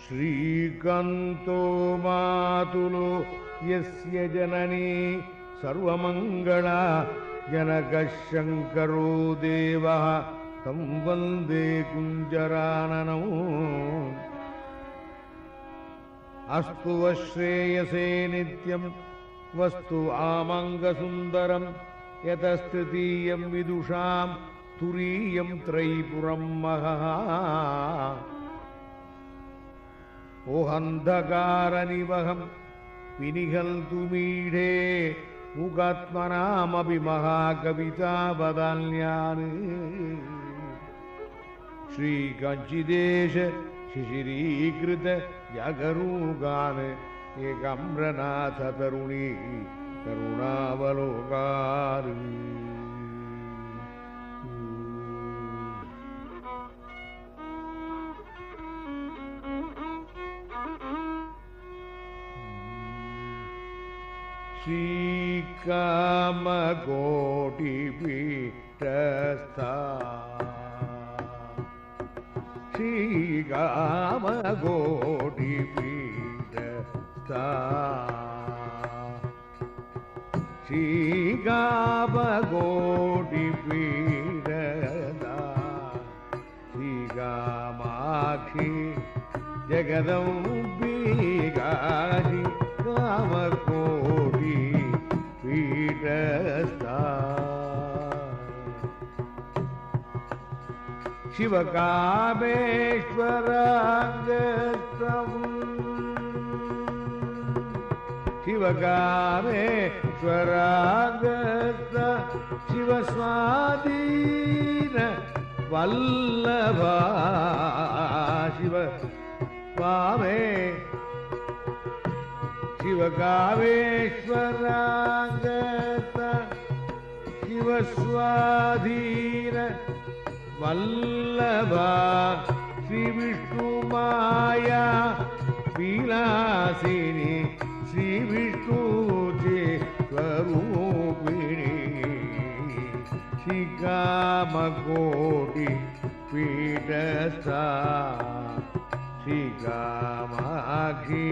श्रीकान्तो मातुलो यस्य जननी सर्वमङ्गला जनकः शङ्करो देवः तं वन्दे कुञ्जराननौ। अस्तु वश्रेयसे नित्यं वस्तु आमङ्गसुन्दरं यतस्तृतीयं विदुषां तुरीयं त्रयीपुरं महः। ओहन्धकारनिवहं विनिहन्तु मीढे मुखात्मनामपि महाकवितावदान्यान्। श्रीकाञ्चिदेश शिशिरीकृत जागरूकान् एकाम्रनाथ तरुणी करुणावलोकान्। श्रीकामकोटिपीठस्था श्रीकामकोटिपीठस्था श्रीकामकोटिपीठस्था श्रीकामाक्षी जगदम्बिकाक्षी कामकोटि पीठस्था शिवकामेश्वरांगस्तम् शिवकामेश्वरांगस्त शिवस्वाधीन वल्लभा शिव स्वामे शिवकामेश्वरांगस्त शिवस्वाधीन वल्लभा श्री विष्णुमाया विलासिनी श्री विष्णुचे स्वरूपिणी श्री कामकोटि पीठस्था श्री कामाक्षी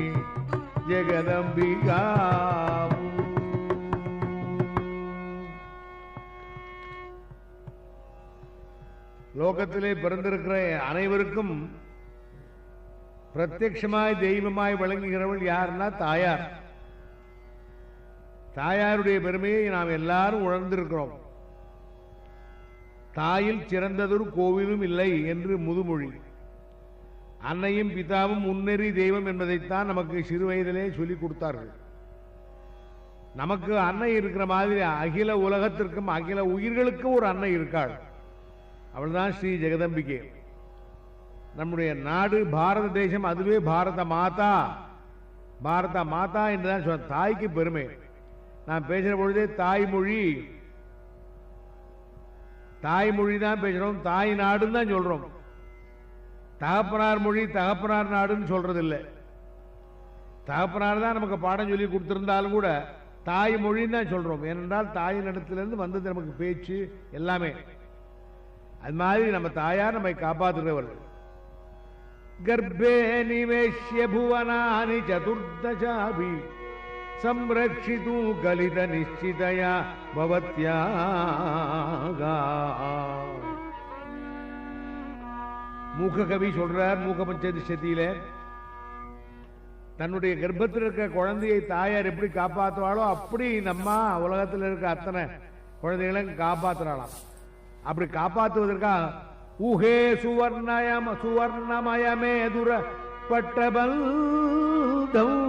जगदंबिका। லோகத்திலே பிறந்திருக்கிற அனைவருக்கும் பிரத்யட்சமாய் தெய்வமாய் விளங்குகிறவள் யாருன்னா தாயார். தாயாருடைய பெருமையை நாம் எல்லாரும் உணர்ந்திருக்கிறோம். தாயில் சிறந்ததொரு கோவிலும் இல்லை என்று முதுமொழி. அன்னையும் பிதாவும் முன்னேறி தெய்வம் என்பதைத்தான் நமக்கு சிறு வயதிலே சொல்லிக் கொடுத்தார்கள். நமக்கு அன்னை இருக்கிற மாதிரி அகில உலகத்திற்கும் அகில உயிர்களுக்கும் ஒரு அன்னை இருக்காள். அவள்தான் ஸ்ரீ ஜெகதம்பிகை. நம்முடைய நாடு பாரத தேசம், அதுவே பாரத மாதா. பாரத மாதா என்றுதான் சொல்ல. தாய்க்கு பெருமை. நான் பேசுற பொழுதே தாய்மொழி தாய்மொழி தான் பேசுறோம். தாய் நாடுன்னு தான் சொல்றோம். தகப்பனார் மொழி தகப்பனார் நாடுன்னு சொல்றது இல்லை. தகப்பனார் தான் நமக்கு பாடம் சொல்லி கொடுத்திருந்தாலும் கூட தாய் மொழின்னு தான் சொல்றோம். ஏனென்றால் தாயின் இடத்திலிருந்து வந்தது நமக்கு பேச்சு எல்லாமே. அது மாதிரி நம்ம தாயார் நம்மை காப்பாற்றுகிறவர். கர்ப்பே நிவேஷ்ய புவனானி சதுர்தசாபி சம்ரக்ஷிது கலித நிச்சிதயா பவத்யாகா. மூககவி சொல்றார் மூக பஞ்சதிஷத்தியில, தன்னுடைய கர்ப்பத்தில் இருக்கிற குழந்தையை தாயார் எப்படி காப்பாற்றுவாளோ அப்படி நம்ம உலகத்தில் இருக்க அத்தனை குழந்தைகளை காப்பாற்றுறாளாம். அப்படி காப்பாற்றுவதற்காக ஊஹே சுவர்ணமயமே துர பட்டபல்தம்,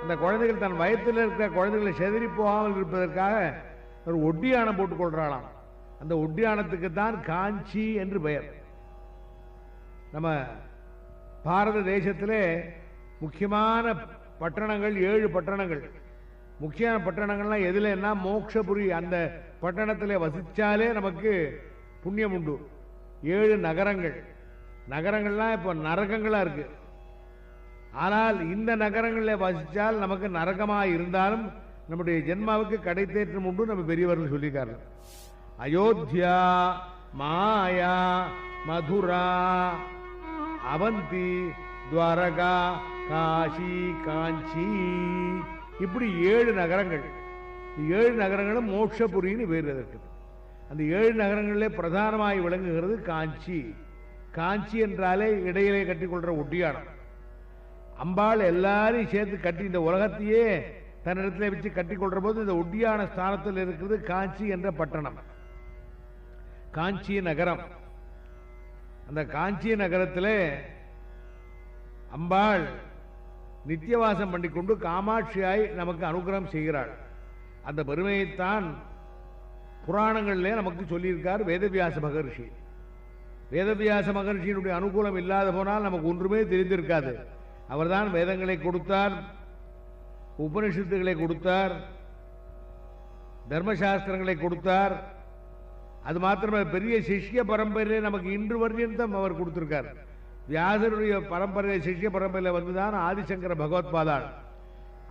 அந்த குழந்தைகள் தன் வயத்தில் இருக்கிற குழந்தைகளை செதறி போகாமல் இருப்பதற்காக ஒரு ஒட்டியானம் போட்டுக் கொள்றாளாம். அந்த ஒட்டியானத்துக்கு தான் காஞ்சி என்று பெயர். நம்ம பாரத தேசத்திலே முக்கியமான பட்டணங்கள் 7 பட்டணங்கள். முக்கியமான பட்டணங்கள்லாம் எதுலன்னா மோக்ஷபுரி. அந்த பட்டணத்திலே வசிச்சாலே நமக்கு புண்ணியம் உண்டு. 7 நகரங்கள். நகரங்கள்லாம் இப்ப நரகங்களா இருக்கு. ஆனால் இந்த நகரங்களில் வசித்தால் நமக்கு நரகமாக இருந்தாலும் நம்முடைய ஜென்மாவுக்கு கடை தேற்றம் உண்டு. நம்ம பெரியவர்கள் சொல்லிக்காரு. அயோத்தியா, மாயா, மதுரா, அவந்தி, துவாரகா, காஷி, காஞ்சி, இப்படி 7 நகரங்கள். 7 நகரங்களும் மோட்சபுரின்னு பேர் அதற்கு. அந்த 7 நகரங்களிலே பிரதானமாய் விளங்குகிறது காஞ்சி. காஞ்சி என்றாலே இடையிலே கட்டிக்கொள்ற ஒட்டியானம். அம்பாள் எல்லாரையும் சேர்த்து கட்டி இந்த உலகத்தையே தன்னிடத்தில் வச்சு கட்டிக்கொள்ற போது இந்த ஒட்டியான ஸ்தானத்தில் இருக்கிறது காஞ்சி என்ற பட்டணம், காஞ்சி நகரம். அந்த காஞ்சி நகரத்திலே அம்பாள் நித்தியவாசம் பண்ணிக்கொண்டு காமாட்சியாய் நமக்கு அனுகிரகம் செய்கிறாள். அந்த பெருமையைத்தான் புராணங்களிலே நமக்கு சொல்லியிருக்கார் வேதவியாச மகர்ஷி. வேதவியாச மகர்ஷியினுடைய அனுகூலம் இல்லாத போனால் நமக்கு ஒன்றுமே தெரிந்திருக்காது. அவர்தான் வேதங்களை கொடுத்தார், உபனிஷத்துகளை கொடுத்தார், தர்மசாஸ்திரங்களை கொடுத்தார். அது மாத்திரமே பெரிய சிஷ்ய பரம்பரையிலே நமக்கு இன்று வரையும் அவர் கொடுத்திருக்கார். வியாசருடைய பரம்பரை சிஷ்ய பரம்பரையில் வந்துதான் ஆதிசங்கர பகவத்பாதாள்.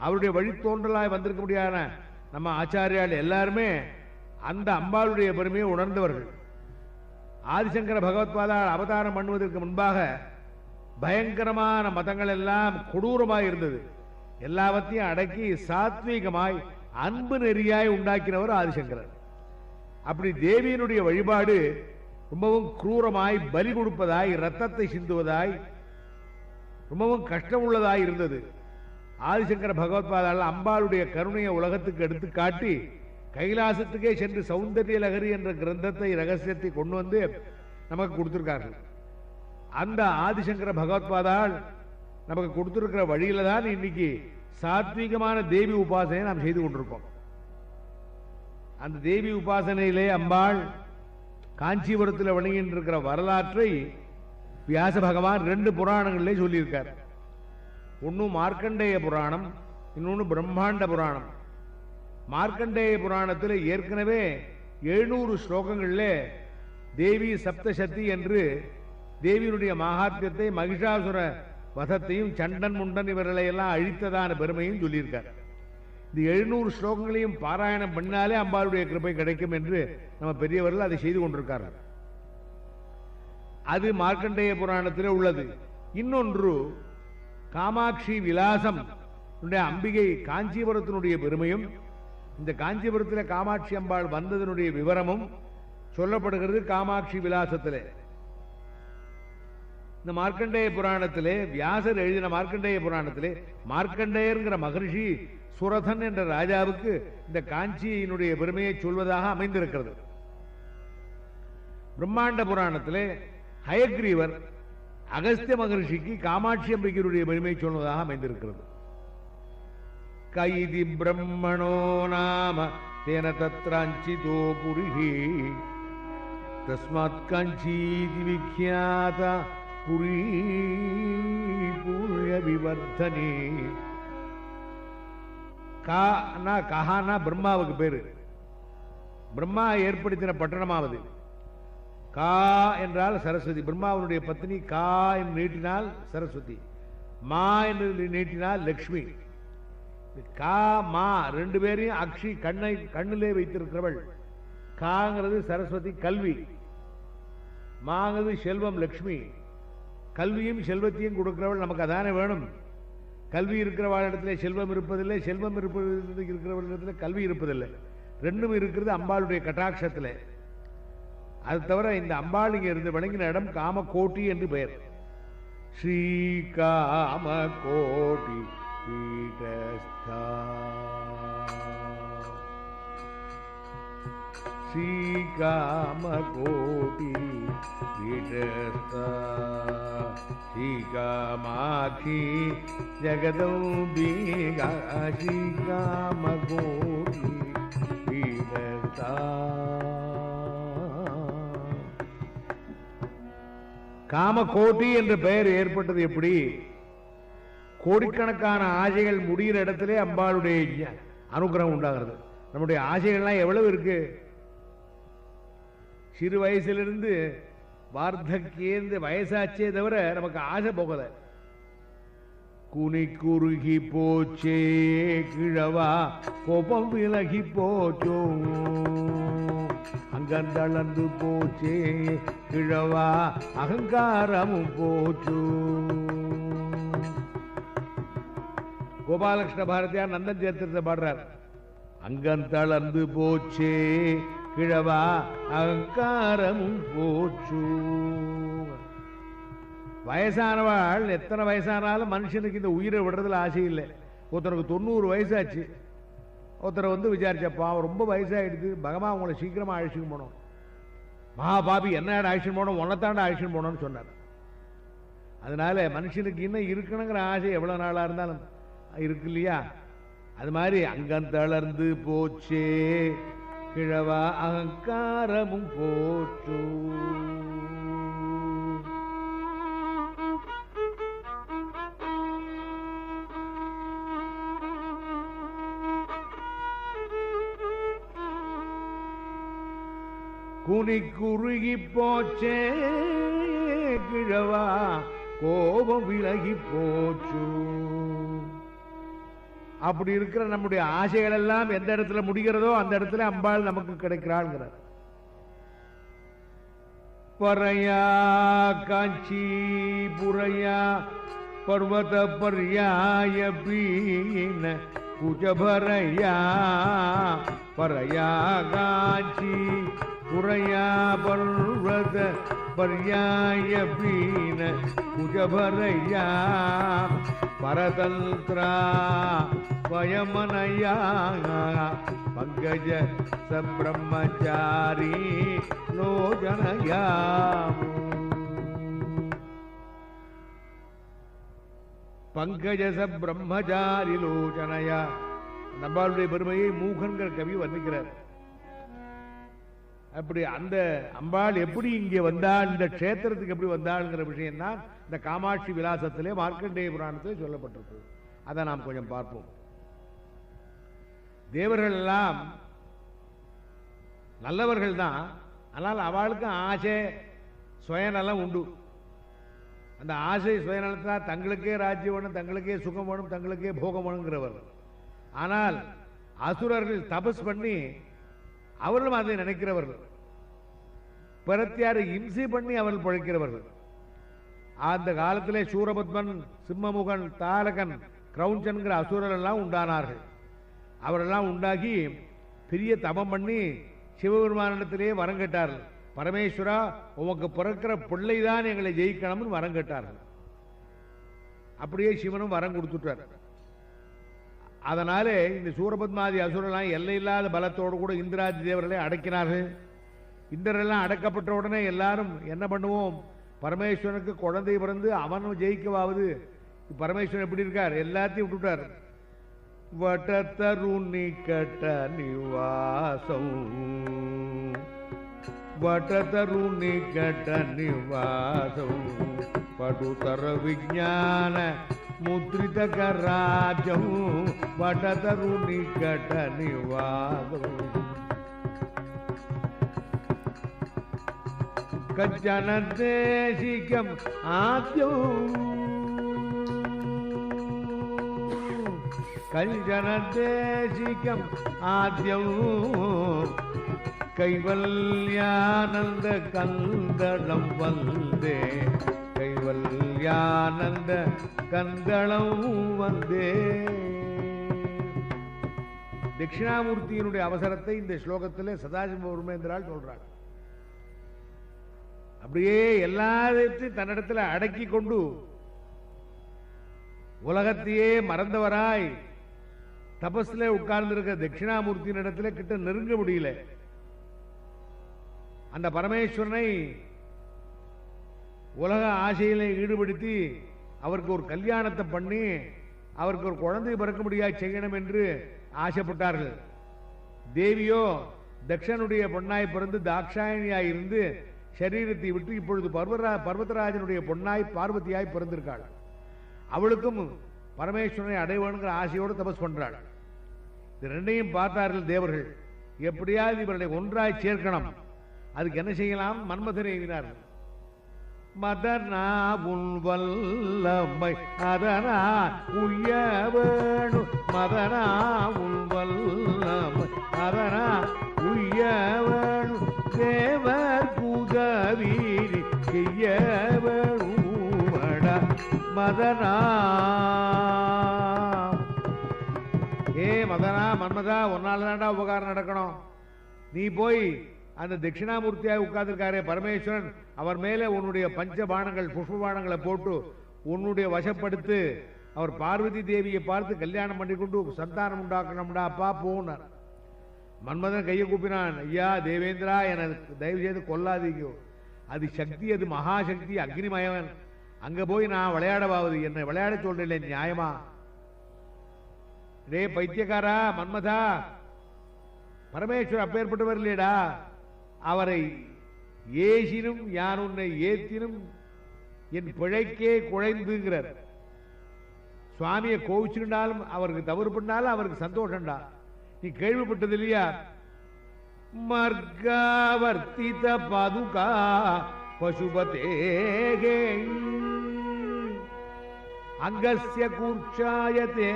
அவருடைய வழித்தோன்றலாய் வந்திருக்க முடியாத நம்ம ஆச்சாரியால் எல்லாருமே அந்த அம்பாளுடைய பெருமையை உணர்ந்தவர்கள். ஆதிசங்கர பகவத்பாதாள் அவதாரம் பண்ணுவதற்கு முன்பாக பயங்கரமான மதங்கள் எல்லாம் கொடூரமாய் இருந்தது. எல்லாவற்றையும் அடக்கி சாத்வீகமாய் அன்பு நெறியாய் உண்டாக்கினவர் ஆதிசங்கரர். அப்படி தேவியினுடைய வழிபாடு ரொம்பவும் குரூரமாய் பலி கொடுப்பதாய் ரத்தத்தை சிந்துவதாய் ரொம்பவும் கஷ்டம் உள்ளதாய் இருந்தது. ஆதிசங்கர பகவத்பாதால் அம்பாளுடைய கருணையை உலகத்துக்கு எடுத்து காட்டி கைலாசத்துக்கே சென்று சௌந்தர்ய லகரி என்ற கிரந்தத்தை ரகசியத்தை கொண்டு வந்து நமக்கு கொடுத்திருக்கார்கள். அந்த ஆதிசங்கர பகவத்பாதால் நமக்கு கொடுத்திருக்கிற வழியில தான் இன்னைக்கு சாத்வீகமான தேவி உபாசனையை நாம் செய்து கொண்டிருக்கோம். அந்த தேவி உபாசனையிலே அம்பாள் காஞ்சிபுரத்தில் வணங்கிட்டு இருக்கிற வரலாற்றை வியாச பகவான் 2 புராணங்களிலே சொல்லியிருக்கார். ஒன்று மார்க்கண்டேய புராணம், இன்னொன்று பிரம்மாண்ட புராணம். மார்க்கண்டேய புராணத்தில் ஏற்கனவே 700 ஸ்லோகங்களிலே தேவி சப்தசக்தி என்று தேவியினுடைய மகாத்மியத்தை, மகிஷாசுர வதத்தையும், சண்டன் முண்டன் இவர்களை எல்லாம் அழித்ததான பெருமையும் சொல்லியிருக்கார். இந்த 700 ஸ்லோகங்களையும் பாராயணம் பண்ணாலே அம்பாளுடைய கிருபை கிடைக்கும் என்று நம்ம பெரியவர்கள் அதை செய்து கொண்டிருக்கார்கள். அது மார்க்கண்டேய புராணத்தில் உள்ளது. இன்னொன்று காமாட்சி விலாசம் அம்பிகை காஞ்சிபுரத்தினுடைய பெருமையும், இந்த காஞ்சிபுரத்தில் காமாட்சி அம்பாள் வந்ததனுடைய விவரமும் சொல்லப்படுகிறது காமாட்சி விலாசத்திலே. இந்த மார்க்கண்டேய புராணத்திலே வியாசர் எழுதின மார்க்கண்டேய புராணத்திலே மார்க்கண்டேயர்ங்கிற மகர்ஷி சுரதன் என்ற ராஜாவுக்கு இந்த காஞ்சியினுடைய பெருமையை சொல்வதாக அமைந்திருக்கிறது. பிரம்மாண்ட புராணத்திலே ஹயக்ரீவர் அகஸ்திய மகர்ஷிக்கு காமாட்சி அம்பிகையுடைய பெருமையை சொல்வதாக அமைந்திருக்கிறது. கைதி பிரம்மணோ நாம தேன தத்ராஞ்சிதோ புரிஹி தஸ்மாத் காஞ்சீதி விக்யாத புரி புண்ணிய விவர்தனே. கஹானா பிரம்மாவுக்கு பேரு. பிரம்மா ஏற்படுத்தின பட்டணமாவது. கா என்றால் சரஸ்வதி. பிரம்மாவுடைய பத்னி கா என்று நீட்டினால் சரஸ்வதி, மா என்று நீட்டினால் லக்ஷ்மி. கா மா 2 பேரையும் அக்ஷி கண்ணிலே வைத்திருக்கிறவள். காங்கிறது சரஸ்வதி கல்வி, மாங்கிறது செல்வம் லக்ஷ்மி. கல்வியும் செல்வத்தையும் கொடுக்கிறவள் நமக்கு அதானே வேணும். கல்வி இருக்கிறவள் இடத்துல செல்வம் இருப்பதில்லை, செல்வம் இருக்கிறவள் இடத்துல கல்வி இருப்பதில்லை. ரெண்டும் இருக்கிறது அம்பாளுடைய கட்டாட்சத்தில். அது தவிர இந்த அம்பாள் இங்கே இருந்து வணங்கின இடம் காமகோட்டி என்று பெயர். ஸ்ரீ காமகோட்டி பீடஸ்தா ஸ்ரீ காமகோட்டி பீடஸ்தா ஸ்ரீ காமாட்சி ஜெகதம்பிகா ஸ்ரீ காமகோட்டி பீடஸ்தா. காமகோட்டி என்ற பெயர் ஏற்பட்டது எப்படி? கோடிக்கணக்கான ஆசைகள் முடிகிற இடத்திலே அம்பாளுடைய அனுகிரகம் உண்டாகிறது. நம்முடைய ஆசைகள்லாம் எவ்வளவு இருக்கு? சிறு வயசிலிருந்து வார்த்தக்கியேந்து வயசாச்சே தவிர நமக்கு ஆசை போகல. குனி குறுகி போச்சே கிழவா கோபம் விலகி போச்சோ அங்கந்தளர்ந்து போச்சே கிழவா அகங்காரமும் போச்சு. கோபாலகிருஷ்ண பாரதியார் நந்தன் சரித்திரத்தை பாடுறார். அங்கந்தளர்ந்து போச்சே கிழவா அகங்காரமும் போச்சு. வயசானவாள் எத்தனை வயசானாலும் மனுஷனுக்கு இந்த உயிரை விடுறதுல ஆசை இல்லை. ஒருத்தருக்கு 90 வயசாச்சு. ஒருத்தரை வந்து விசாரிச்சப்பா ரொம்ப வயசாகிடுது, பகவான் உங்களை சீக்கிரமா அழிச்சுன்னு போனோம். மகாபாபி என்ன அழிச்சுன்னு போனோம், உன்னைத்தாண்ட அழிச்சுன்னு போனோம்னு சொன்னார். அதனால மனுஷனுக்கு இன்னும் இருக்கணுங்கிற ஆசை எவ்வளவு நாளா இருந்தாலும் இருக்கு இல்லையா? அது மாதிரி அங்கந்தளர்ந்து போச்சே கிழவா அகங்காரமும் போச்சு. குனி குறுகி போச்சே கிழவா கோபம் விலகி போச்சு. அப்படி இருக்கிற நம்முடைய ஆசைகள் எல்லாம் எந்த இடத்துல முடிகிறதோ அந்த இடத்துல அம்பாள் நமக்கு கிடைக்கிறாள்ங்கிறார். பறையா காஞ்சி புறையா பர்வத பர்யாய பீன குஜபரையா பறையா காஞ்சி புறையா பர்வத பர்யாய பீன குஜபரையா பரதந்திரா வயமனயா பங்கஜ சப்ரம்மச்சாரி லோஜனயா. பங்கஜ சப்ரம்மச்சாரி லோஜனயா. நம்மளுடைய பெருமையை மூகன்கிற கவி வர்ணிக்கிறார். அப்படி அந்த அம்பாள் எப்படி இங்கே வந்தாள், இந்த கஷேத்திரத்துக்கு எப்படி வந்தாள்ங்கிற விஷயம் தான் இந்த காமாட்சி விலாசத்திலே மார்க்கண்டேய புராணத்திலே சொல்லப்பட்டிருக்கு. அதை நாம் கொஞ்சம் பார்ப்போம். தேவர்கள் எல்லாம் நல்லவர்கள் தான், ஆனால் அவளுக்கு ஆசை சுயநலம் உண்டு. அந்த ஆசை சுயநலத்தால் தங்களுக்கே ராஜ்யம் வேணும், தங்களுக்கே சுகம் வேணும், தங்களுக்கே போகம் வேணுங்கிறவர். ஆனால் அசுரர்கள் தபஸ் பண்ணி அவர்களும் அதை நினைக்கிறவர்கள், பிரத்தியாரை இம்சை பண்ணி அவர்கள் பழைக்கிறவர்கள். அந்த காலத்திலே சூரபத்மன், சிம்மமுகன், தாரகன், கிரௌஞ்சன்கிற அசுரர்கள் எல்லாம் உண்டானார்கள். அவரெல்லாம் உண்டாகி பெரிய தபம் பண்ணி சிவபெருமானிடத்திலே வரம் கேட்டார்கள். பரமேஸ்வரா, உமக்கு பிறக்கிற பிள்ளைதான் எங்களை ஜெயிக்கணும்னு வரம் கேட்டார்கள். அப்படியே சிவனும் வரம் கொடுத்துட்டார். அதனாலே இந்த சூரபத்மாதி அசுரெல்லாம் எல்லையில்லாத பலத்தோடு கூட இந்திராதி தேவர்களை அடக்கினார்கள். இந்திரெல்லாம் அடக்கப்பட்ட உடனே எல்லாரும் என்ன பண்ணுவோம், பரமேஸ்வரனுக்கு குழந்தை பிறந்து அவனும் ஜெயிக்கவாவது. பரமேஸ்வரன் எப்படி இருக்கார், எல்லாத்தையும் விட்டுட்டார். வட்டத்தருணி கட்ட நிவாசம் வட்டத்தருணி கட்ட நிவாசம் படுதர விஞ்ஞான முத்ரிதக ராஜம் வட்டதருணி கட்ட நிவாசம் கஜன தேசிகம் ஆத்யம் கஞ்சன தேசிகம் ஆத்யம் கைவல்யானந்த கந்தளம் வந்தே கைவல்யானந்த கந்தளம் வந்தே. தட்சிணாமூர்த்தியினுடைய அவசரத்தை இந்த ஸ்லோகத்திலே சதாசிவ உர்மேந்திரால் சொல்றாள். அப்படியே எல்லாத்தையும் தன்னிடத்தில் அடக்கி கொண்டு உலகத்தையே மறந்தவராய் தபஸ்ல உட்கார்ந்திருக்க தட்சிணாமூர்த்தியின் இடத்துல கிட்ட நெருங்க முடியல. அந்த பரமேஸ்வரனை உலக ஆசையில ஈடுபடுத்தி அவருக்கு ஒரு கல்யாணத்தை பண்ணி அவருக்கு ஒரு குழந்தை பிறக்க முடியாது செய்யணும் என்று ஆசைப்பட்டார்கள். தேவியோ தக்ஷனுடைய பொன்னாய் பிறந்து தாக்ஷாயணியாய் இருந்து சரீரத்தை விட்டு இப்பொழுது பர்வதராஜனுடைய பொன்னாய் பார்வதியாய் பிறந்திருக்காள். அவளுக்கும் பரமேஸ்வரனை அடைவனுங்கிற ஆசையோடு தபஸ் பண்றாள். இது ரெண்டையும் பார்த்தார்கள் தேவர்கள். எப்படியாவது இவர்களை ஒன்றாய் சேர்க்கணும், அதுக்கு என்ன செய்யலாம், மன்மதனை எண்ணினார்கள். மதனா உன் வல்லமை அதனா உய்ய வேணும் மதனா உன் வல்லமை அதனா உய்ய வேணும் மதனா. ஏ மதனா, மன்மதா, ஒன்னால தாண்டா உபகாரம் நடக்கணும். நீ போய் அந்த தட்சிணாமூர்த்தியாக உட்கார்ந்திருக்காரே பரமேஸ்வரன், அவர் மேலே உன்னுடைய பஞ்ச பானங்கள் புஷ்ப பானங்களை போட்டு உன்னுடைய வசப்படுத்து அவர் பார்வதி தேவியை பார்த்து கல்யாணம் பண்ணி கொண்டு சந்தானம் உண்டாக்கணும்டா அப்பா போனார். மன்மதன் கையை கூப்பினான். ஐயா தேவேந்திரா, எனக்கு தயவு செய்து கொல்லாதீங்க, அது சக்தி, அது மகாசக்தி, அக்னிமயவன். அங்க போய் நான் விளையாடவாவது, என்னை விளையாட சொல்றேன் நியாயமா? டே பைத்தியக்காரா மன்மதா, பரமேஸ்வரர் அப்பேற்பட்டவர் இல்லையடா, அவரை ஏசினும் யான் உன்னை ஏத்தினும் என் பிழைக்கே குழைந்துங்கிறார். சுவாமியை கோவிச்சுட்டாலும் அவருக்கு தவறு பண்ணாலும் அவருக்கு சந்தோஷம்டா. நீ கேள்விப்பட்டது இல்லையா? மர்காவர்த்தித பாதுகா பசுபதே அங்கஸ்ய கூர்ச்சாயதே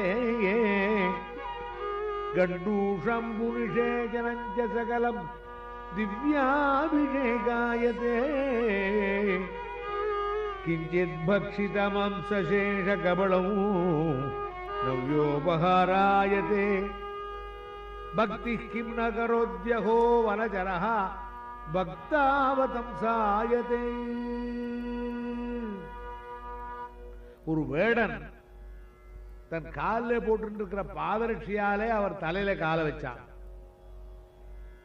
கண்டூஷம் புனிஷேஜனஞ்ச சகலம் திவ்யாபிஷேகாயதே கிஞ்சித் பக்ஷிதமம் சசேஷ கபளம் நவ்யோபகாராயதே பக்தி கிம் ந கரோத்யஹோ வனஜரஹ பக்தாவதம்சாயதே. ஒரு வேடன் தன் காலில் போட்டு இருக்கிற பாதரட்சியாலே அவர் தலையில காலை வச்சான்.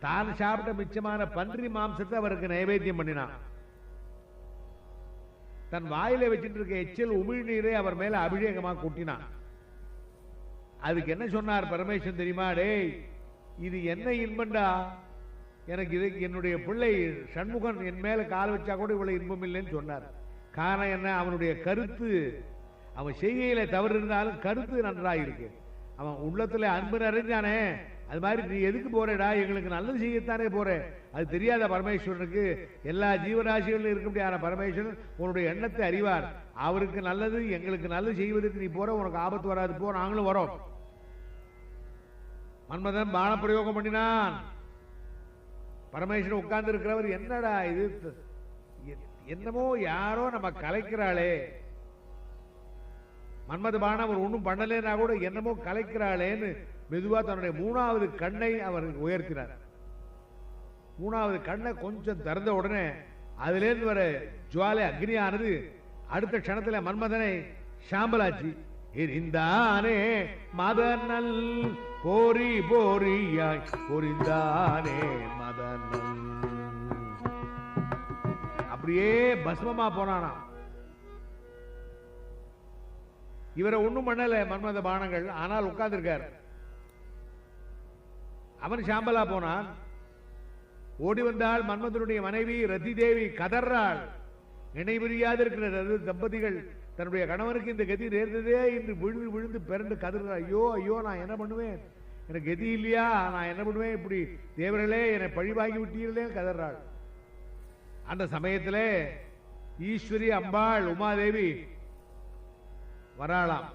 தான் சாப்பிட்ட மிச்சமான பன்றி மாம்சத்தை அவருக்கு நைவேத்தியம் பண்ணினான். தன் வாயில வச்சுட்டு இருக்க எச்சில் உமிழ்நீரை அவர் மேல அபிஷேகமா கூட்டினான். அதுக்கு என்ன சொன்னார் பரமேஸ்வரன் தெரியுமா? டேய், இது என்ன இன்பண்டா, எனக்கு இது என்னுடைய பிள்ளை சண்முகன் என் மேல கால் வச்சா கூட இவ்வளவு இன்பம் இல்லைன்னு சொன்னார். காரணம் என்ன? அவனுடைய கருத்து, அவன் செய்கையில தவறு இருந்தாலும் கருத்து நன்றாக இருக்கு. அவன் உள்ளத்துல அன்பு நிறைஞ்சானே, அது மாதிரி நீ எதுக்கு போறடா, எங்களுக்கு நல்லது செய்யத்தானே போற. அது தெரியாத பரமேஸ்வரனுக்கு எல்லா ஜீவராசிகளும் இருக்க முடியாத பரமேஸ்வரன் உன்னுடைய எண்ணத்தை அறிவார். அவருக்கு நல்லது எங்களுக்கு நல்லது செய்வதற்கு நீ போற, உனக்கு ஆபத்து வராது, போ, நாங்களும் வரோம். மன்மதன் பான பிரயோகம் பண்ணினான். பரமேஸ்வரன் உட்கார்ந்து இருக்கிறவர், என்னடா இது, என்னமோ யாரோ நம்ம கலைக்கிறாளே, மன்மத பானம் அவர் ஒன்றும் பண்ணலைன்னா கூட என்னமோ கலைக்கிறாளேன்னு மெதுவா தன்னுடைய மூணாவது கண்ணை அவர் உயர்த்தினார். மூணாவது கண்ணை கொஞ்சம் திறந்த உடனே அதிலேருந்து வர ஜுவாலை அக்னியானது அடுத்த க்ஷணத்தில் மன்மதனை சாம்பலாச்சு. எரிந்தானே மதனல் போரி போரியாய் பொரிந்தானே மதனல், அப்படியே பஸ்மமா போனானா. இவரை ஒண்ணும் பண்ணல மன்மத பானங்கள், ஆனால் உட்கார்ந்திருக்கார். அவன் சாம்பலா போனான். ஓடி வந்தால் மன்மதனுடைய மனைவி ரதி தேவி கதறாள். இணைபிரியாது இருக்கிற தம்பதிகள் தன்னுடைய கணவனுக்கு இந்த கதி நேர்ந்ததே என்று விழுந்து விழுந்து பிறண்டு கதறாள். ஐயோ ஐயோ, நான் என்ன பண்ணுவேன், எனக்கு கதி இல்லையா, நான் என்ன பண்ணுவேன், இப்படி தேவர்களே என்னை பழிவாங்கி விட்டீர்களே கதறாள். அந்த சமயத்தில் ஈஸ்வரி அம்பாள் உமாதேவி வராளாம்.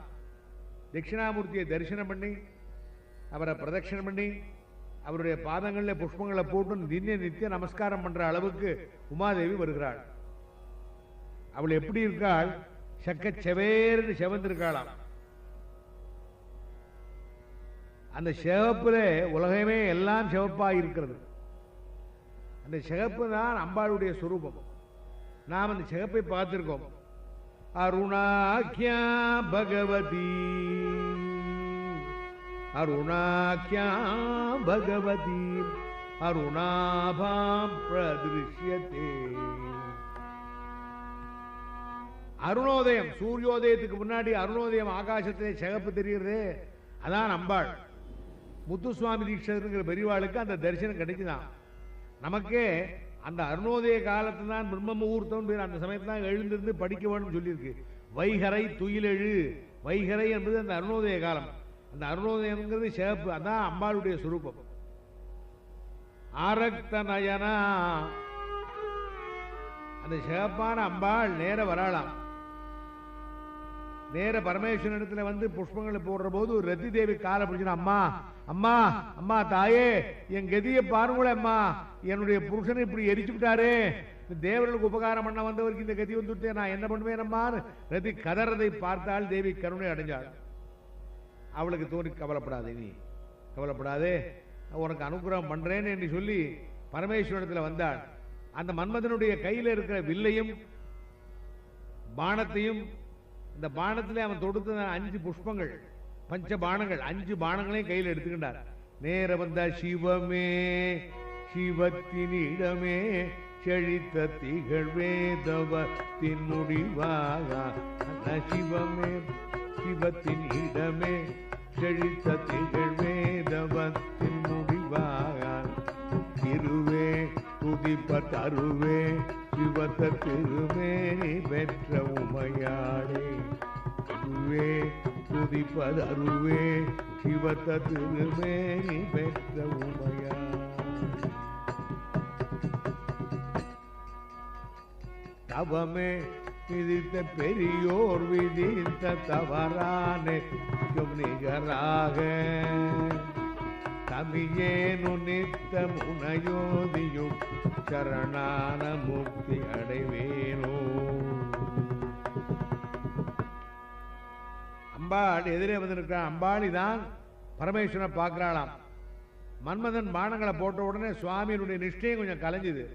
தட்சிணாமூர்த்தியை தரிசனம் பண்ணி அவரை பிரதட்சணம் பண்ணி அவருடைய பாதங்களில் புஷ்பங்களை போட்டு நித்திய நமஸ்காரம் பண்ற அளவுக்கு உமாதேவி வருகிறாள். அவள் எப்படி இருக்காள்? சக்க செவேர்னு செவந்திருக்காளாம். அந்த சிவப்புல உலகமே எல்லாம் சிவப்பாக இருக்கிறது. அந்த சிவப்பு தான் அம்பாளுடைய சுரூபம். நாம் அந்த சிவப்பை பார்த்திருக்கோம். அருணாக்கியா பகவதி, அருணாக்கியா பகவதி அருணாபாம் பிரதிருஷ்யதே. அருணோதயம், சூரியோதயத்துக்கு முன்னாடி அருணோதயம் ஆகாசத்திலே சிகப்பு தெரிகிறது, அதான் அம்பாள். முத்துசுவாமி தீட்சிதர் பெரியவாளுக்கு அந்த தரிசனம் கிடைக்குதான். நமக்கே அந்த அருணோதய காலத்து தான் பிரம்ம முகூர்த்தம் பேர். அந்த சமயத்தில் தான் எழுந்திருந்து படிக்க வேண்டும் சொல்லியிருக்கு. வைகரை துயிலெழு, வைகரை என்பது அந்த அருணோதய காலம். அந்த அருணோதயம்ங்கிறது சிவப்பு, அதான் அம்பாளுடைய சுரூபம். ஆரக்த நயனா, அந்த சிவப்பான அம்பாள் நேர வராளாம். நேர பரமேஸ்வரனிடத்துல வந்து புஷ்பங்களை போடுற போது ரதி தேவி காலை பிடிச்சினா, அம்மா அம்மா அம்மா தாயே, என் கதியை பாருங்களே அம்மா, என்னுடைய புருஷனை இப்படி எரிச்சு விட்டாரே, இந்த தேவர்களுக்கு உபகாரம் பண்ண வந்தவருக்கு இந்த கதி வந்துட்டு நான் என்ன பண்ணுவேனம்மான்னு ரதி கதறதை பார்த்தால் தேவி கருணை அடைஞ்சாள். அவளுக்கு தோணி கவலைப்படாதே, நீ கவலைப்படாதே, உனக்கு அனுகிரகம் பண்றேன்னு என்று சொல்லி பரமேஸ்வரத்தில் வந்தாள். அந்த மன்மதனுடைய கையில் இருக்கிற வில்லையும் பானத்தையும், இந்த பானத்திலே அவன் தொடுத்த 5 புஷ்பங்கள், பஞ்ச பானங்கள், 5 பானங்களையும் கையில் எடுத்துக்கின்றார். நேர வந்த சிவமே சிவத்தினிடமே செழித்த திகழ்வேதவத்தின் முடிவாக, சிவமே சிவத்தினிடமே செழித்த திகழ்வேதவத்தின் முடிவாக, திருவே துதிப்பருவே சிவத்த திருமேனி பெற்ற உமையாடே, திருவே துதிப்பருவே சிவத்த திருமேனி பெற்ற உமையாடே. தவமே விதித்த பெரியோர் விதித்த தவறானே நிகராக, தமியேனு நித்த முனையோதியும் சரணான முக்தி அடைவேனோ. அம்பாள் எதிரே வந்திருக்கிறான். அம்பாளி தான் பரமேஸ்வரனை பார்க்கிறாளாம். மன்மதன் பானங்களை போட்ட உடனே சுவாமியினுடைய நிஷ்டையும் கொஞ்சம் கலைஞ்சுது.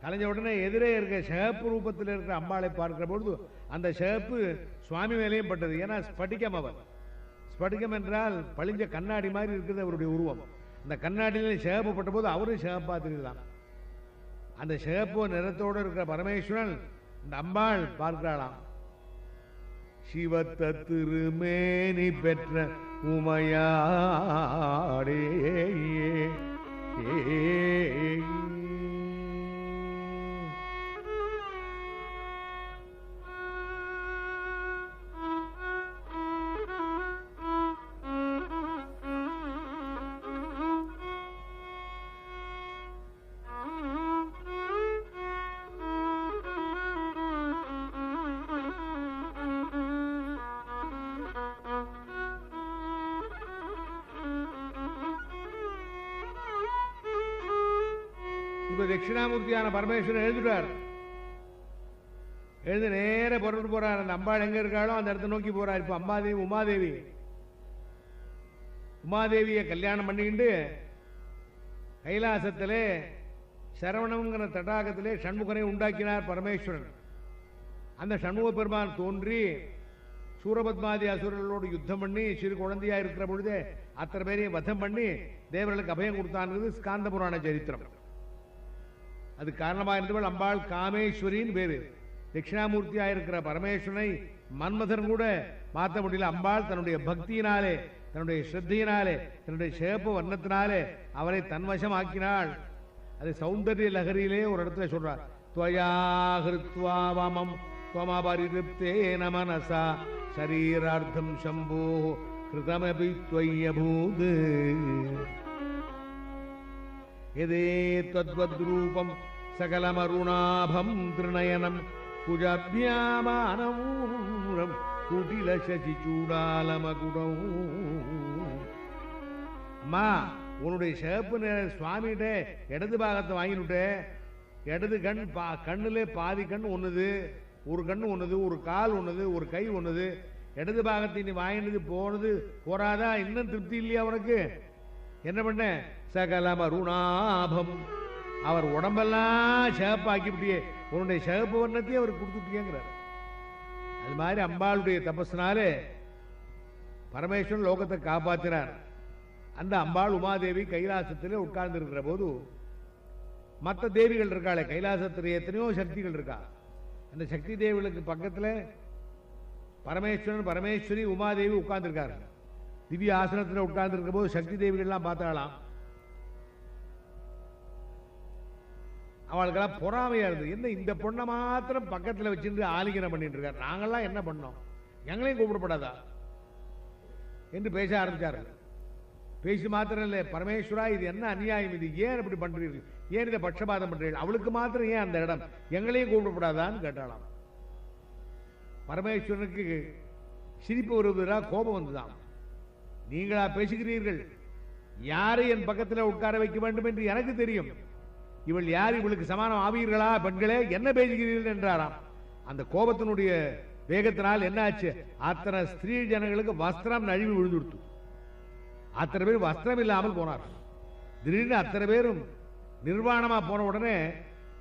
கலைஞ்ச உடனே எதிரே இருக்க சிகப்பு ரூபத்தில் இருக்கிற அம்பாளை பார்க்கிற பொழுது அந்த சிகப்பு சுவாமி மேலேயும் பட்டது. ஏன்னா ஸ்படிகம், அவர் ஸ்படிகம் என்றால் பளிஞ்ச கண்ணாடி மாதிரி இருக்கிறது அவருடைய உருவம். அந்த கண்ணாடியில சிகப்பு பட்ட போது அவரும் சிகப்பா தெரியலாம். அந்த சிகப்பு நிறத்தோடு இருக்கிற பரமேஸ்வரன் இந்த அம்பாள் பார்க்கிறாளாம். சிவத்த திருமேனி பெற்ற உமையாடே, தட்சிணாமூர்த்தியான பரமேஸ்வரன் எழுதுட்டார். எழுந்து நேர புறப்பட்டு போறார். அந்த அம்பாள் எங்க இருக்காளோ அந்த இடத்தை நோக்கி போறார். இப்ப உமாதேவியை கல்யாணம் பண்ணிக்கிண்டு கைலாசத்திலே சரவணங்கிற தடாகத்திலே சண்முகனை உண்டாக்கினார் பரமேஸ்வரன். அந்த சண்முக பெருமான் தோன்றி சூரபத்மாதி அசுரர்களோடு யுத்தம் பண்ணி சிறு குழந்தையா இருக்கிற பொழுதே அத்தனை பேரையும் வதம் பண்ணி தேவர்களுக்கு அபயம் கொடுத்தான்றது ஸ்காந்த புராண சரித்திரம். அது காரணமாக இருந்தவள் அம்பாள் காமேஸ்வரின் பேரு. தட்சிணாமூர்த்தியா இருக்கிற பரமேஸ்வரனை மன்மதன் கூட மாற்ற முடியல. அம்பாள் தன்னுடைய பக்தியினாலே, தன்னுடைய ஸ்ரத்தையினாலே, தன்னுடைய சிவப்பு வர்ணத்தினாலே அவரை தன்வசம் ஆக்கினாள். அது சௌந்தர்ய லகரியிலே ஒரு இடத்துல சொல்றார். துவயாஹிருத்வாவமம் துவமபரிருப்தேன மனசா சரீரார்த்தம் சம்போ கிருதமபி த்வய்யபூத் எதே தத்வத்ரூபம் சகலமருணாபம் திருநயனம் குஜாபியாமானமூரம் குடில சசி சூடாலமகுடம். அம்மா, உன்னுடைய சிவப்பு சுவாமிகிட்ட இடது பாகத்தை வாங்கினுட்டு, இடது கண் கண்ணுல பாதி கண் ஒண்ணுது, ஒரு கண்ணு ஒண்ணுது, ஒரு கால் ஒண்ணுது, ஒரு கை ஒண்ணுது. இடது பாகத்தை நீ வாங்கினது போனது போறாதா? இன்னும் திருப்தி இல்லையா உனக்கு? என்ன பண்ண? சகலம் அருணாபம், அவர் உடம்பெல்லாம் சிவப்பாக்கிவிட்டியே, உன்னுடைய சிவப்பு வண்ணத்தையும் அவர் கொடுத்துட்டியேங்கிறார். அது மாதிரி அம்பாளுடைய தபஸ்னாலே பரமேஸ்வரன் லோகத்தை காப்பாற்றினார். அந்த அம்பாள் உமாதேவி கைலாசத்திலே உட்கார்ந்து இருக்கிற போது மற்ற தேவிகள் இருக்காளே, கைலாசத்தில் எத்தனையோ சக்திகள் இருக்கா. அந்த சக்தி தேவிகளுக்கு பக்கத்தில் பரமேஸ்வரன், பரமேஸ்வரி, உமாதேவி உட்கார்ந்துருக்காரு. திவ்ய ஆசனத்தில் உட்கார்ந்து இருக்கிற போது சக்தி தேவிகள்லாம் பார்த்தாலாம். அவளுக்கெல்லாம் பொறாமையா இருந்தது. என்ன இந்த பொண்ணை மாத்திரம் பக்கத்தில் வச்சிருந்து ஆலிங்கனம் பண்ணிட்டு இருக்காரு, நாங்கெல்லாம் என்ன பண்ணோம், எங்களையும் கூப்பிடப்படாதா என்று பேச ஆரம்பிச்சார்கள். பேசி மாத்திரம் இல்லை, பரமேஸ்வரா இது என்ன அநியாயம், இது ஏன் இப்படி பண்றீர்கள், ஏன் இதை பட்சபாதம் பண்றீர்கள், அவளுக்கு மாத்திரம் ஏன் அந்த இடம், எங்களையும் கூப்பிடப்படாதான்னு கேட்டாலாம். பரமேஸ்வரனுக்கு சிரிப்பு வருவதா கோபம் வந்துதான். நீங்களா பேசுகிறீர்கள், யாரை என் பக்கத்தில் உட்கார வைக்க வேண்டும் என்று எனக்கு தெரியும், இவள் யார், இவளுக்கு சமானம் ஆவீர்களா பெண்களே, என்ன பேசுகிறீர்கள் என்றாராம். அந்த கோபத்தினுடைய வேகத்தினால் என்ன ஆச்சு, அத்தனை ஸ்திரீ ஜனங்களுக்கு வஸ்திரம் நழுவி விழுந்துடுத்து. அத்தனை பேர் வஸ்திரம் இல்லாமல் போனார். திடீர்னு அத்தனை பேரும் நிர்வாணமா போன உடனே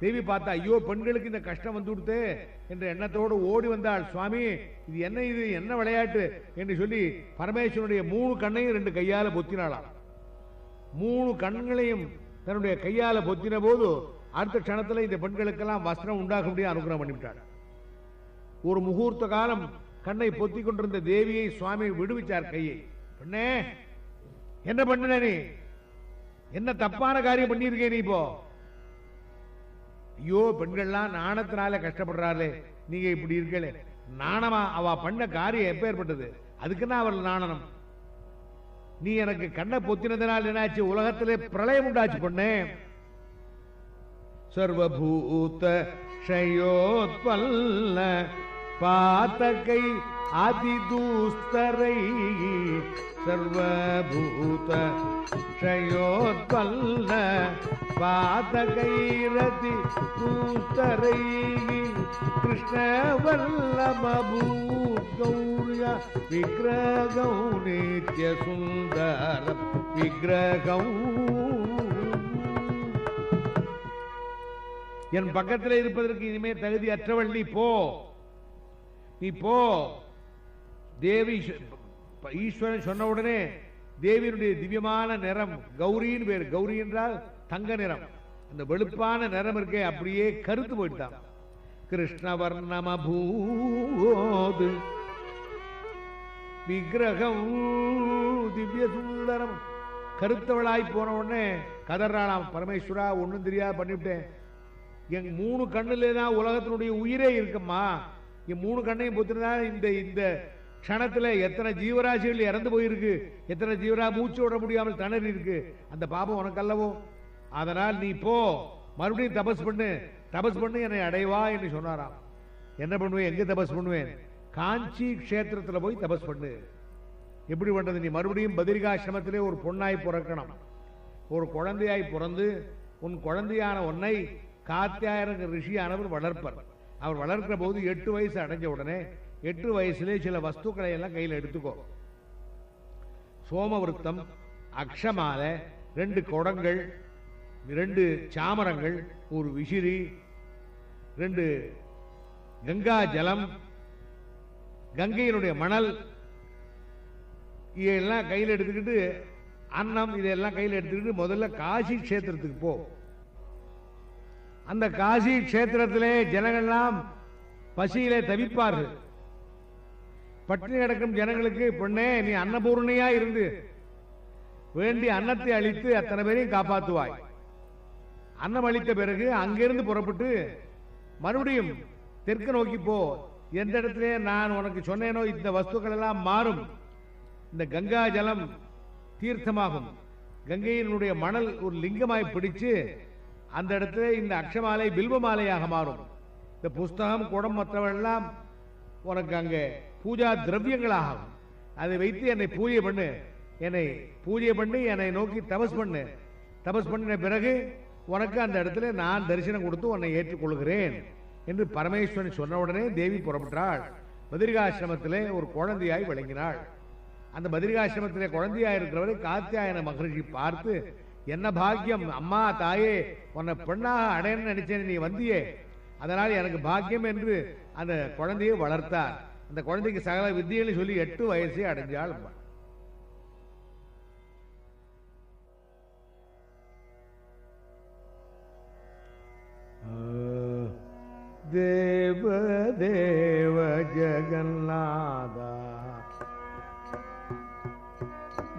தேவி பார்த்தா, ஐயோ பெண்களுக்கு இந்த கஷ்டம் வந்து கொடுத்தே என்ற எண்ணத்தோடு ஓடி வந்தாள். சுவாமி இது என்ன விளையாட்டு என்று சொல்லி பரமேஸ்வரனுடைய 3 கண்ணையும் 2 கையால பொத்தினாளாம். 3 கண்களையும் தன்னுடைய கையால பொத்தின போது அடுத்த க்ஷணத்தில் இந்த பெண்களுக்கெல்லாம் வஸ்திரம் உண்டாக முடிய அனுகிரகம் பண்ணிவிட்டாள். ஒரு முகூர்த்த காலம் கண்ணை பொத்தி கொண்டிருந்த தேவியை சுவாமி விடுவிச்சார் கையை. பெண்ணே என்ன பண்ண, நீ என்ன தப்பான காரியம் பண்ணியிருக்கே நீ இப்போ? ஐயோ பெண்கள்லாம் நாணத்தினால கஷ்டப்படுறாளே, நீங்க இப்படி இருக்கலே. நாணமா? அவ பண்ண காரியம் எப்பேற்பட்டது, அதுக்குன்னா அவள் நாணனம். நீ எனக்கு கண்ணை பொத்தினதனால் என்னாச்சு, உலகத்திலே பிரளயம் உண்டாச்சு பொண்ணே. சர்வபூத ஷயோத்பல்ல பாத்தகை அதிதூஸ்தரை சர்வபூத ஷயோத்பல்ல பாதகைரதி தூஸ்தரை கிருஷ்ணவல்லமபூத்கௌர்ய விக்கிரகம் நித்ய சுந்தரம் விக்கிரகம். என் பக்கத்தில் இருப்பதற்கு இனிமே தகுதி அற்றவள் நீ போ, நீ போ. தேவி ஈஸ்வரன் சொன்ன உடனே தேவியினுடைய திவ்யமான நிறம் கௌரின்னு பேர். கௌரி என்றால் தங்க நிறம். அந்த வெளுப்பான நிறம் இருக்கே அப்படியே கருத்து போயிட்டான். கிருஷ்ணவர்ணமபூது விக்கிரகம் திவ்ய சுந்தரம். கருத்தவளாய் போன உடனே கதறாளாம், பரமேஸ்வரா ஒன்னும் தெரியாது பண்ணிவிட்டேன். என் 3 கண்ணுல தான் உலகத்தினுடைய உயிரே இருக்குமா. என் 3 கண்ணையும் பொத்தினா இந்த க்ஷணத்துல எத்தனை ஜீவராசிகள் இறந்து போயிருக்கு, எத்தனை ஜீவரா மூச்சு விட முடியாமல் திணறி இருக்கு. அந்த பாபம் உனக்கு அல்லவோ. அதனால் நீ போ, மறுபடியும் தபஸ் பண்ணு, தபஸ் பண்ணு என்னை அடைவா என்று சொன்னாராம். என்ன பண்ணுவேன், எங்க தபஸ் பண்ணுவேன்? காஞ்சி கஷேத்திரத்தில் போய் தபஸ் பண்ணு. எப்படி பண்றது? நீ மறுபடியும் பத்ரிகாசிரமத்திலே ஒரு பொண்ணாய் பிறக்கணும். ஒரு குழந்தையாய் பிறந்து உன் குழந்தையான உன்னை காத்தியாயன ரிஷியானவர் வளர்ப்பர். அவர் வளர்க்கிற போது 8 வயசு அடைஞ்ச உடனே 8 வயசுலே சில வஸ்துக்களை எல்லாம் கையில் எடுத்துக்கோ. சோமவிருத்தம், அக்ஷமாலை, 2 குடங்கள், 2 சாமரங்கள், ஒரு விசிறி, 2 கங்கா ஜலம், கங்கையினுடைய மணல், இதெல்லாம் கையில் எடுத்துக்கிட்டு அன்னம் இதெல்லாம் கையில் எடுத்துக்கிட்டு முதல்ல காசி கஷேத்திரத்துக்கு போ. அந்த காசி கஷேத்திரத்திலே ஜனங்கள்லாம் பசியிலே தவிப்பார்கள். பட்டினி கிடக்கும் ஜனங்களுக்கு, பொண்ணே நீ அன்னபூர்ணியா இருந்து வேண்டிய அன்னத்தை அளித்து அத்தனை பேரையும் காப்பாற்றுவாய். அன்னம் அளித்த பிறகு அங்கிருந்து புறப்பட்டு மறுபடியும் தெற்கு நோக்கி போ. எந்த இடத்திலே நான் உனக்கு சொன்னேனோ இந்த வஸ்துக்கள் எல்லாம் மாறும். இந்த கங்கா ஜலம் தீர்த்தமாகும். கங்கையினுடைய மணல் ஒரு லிங்கமாய் பிடிச்சு அந்த இடத்துல இந்த அக்ஷமாலை பில்வ மாலையாக மாறும். இந்த புஸ்தகம் குடம் மற்றவெல்லாம் உனக்கு அங்கே பூஜா திரவியங்களாகும். அதை வைத்து என்னை பூஜை பண்ணு, என்னை பூஜை பண்ணி என்னை நோக்கி தபஸ் பண்ணு. தபஸ் பண்ணின பிறகு உனக்கு அந்த இடத்துல நான் தரிசனம் கொடுத்து உன்னை ஏற்றுக்கொள்கிறேன் என்று பரமேஸ்வரன் சொன்ன உடனே தேவி புறப்பட்டாள். பத்ரிகாசிரமத்திலே ஒரு குழந்தையாய் விளங்கினாள். அந்த பத்ரிகாசிரமத்திலே குழந்தையாய் இருக்கிறவரை காத்தியாயன மகரிஷி பார்த்து, என்ன பாக்கியம் அம்மா தாயே, உன்னை பெண்ணாக அடையன்னு நினைச்சேன், நீ வந்தியே, அதனால் எனக்கு பாக்கியம் என்று அந்த குழந்தையை வளர்த்தார். அந்த குழந்தைக்கு சகல வித்தியை சொல்லி 8 வயசே அடைஞ்சாள். தேவ தேவ ஜெகநாதா,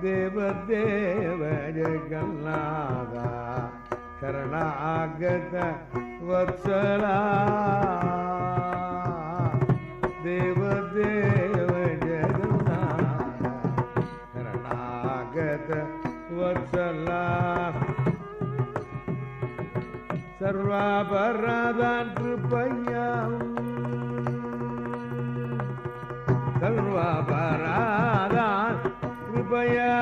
தேவ தேவ ஜெகநாதா, சரணாகத வத்சலா, தேவ தேவ ஜெகநாதா, சரணாகத வத்சலா, சர்வாபராதான் கிருபையாம், சர்வாபராதான் கிருபையா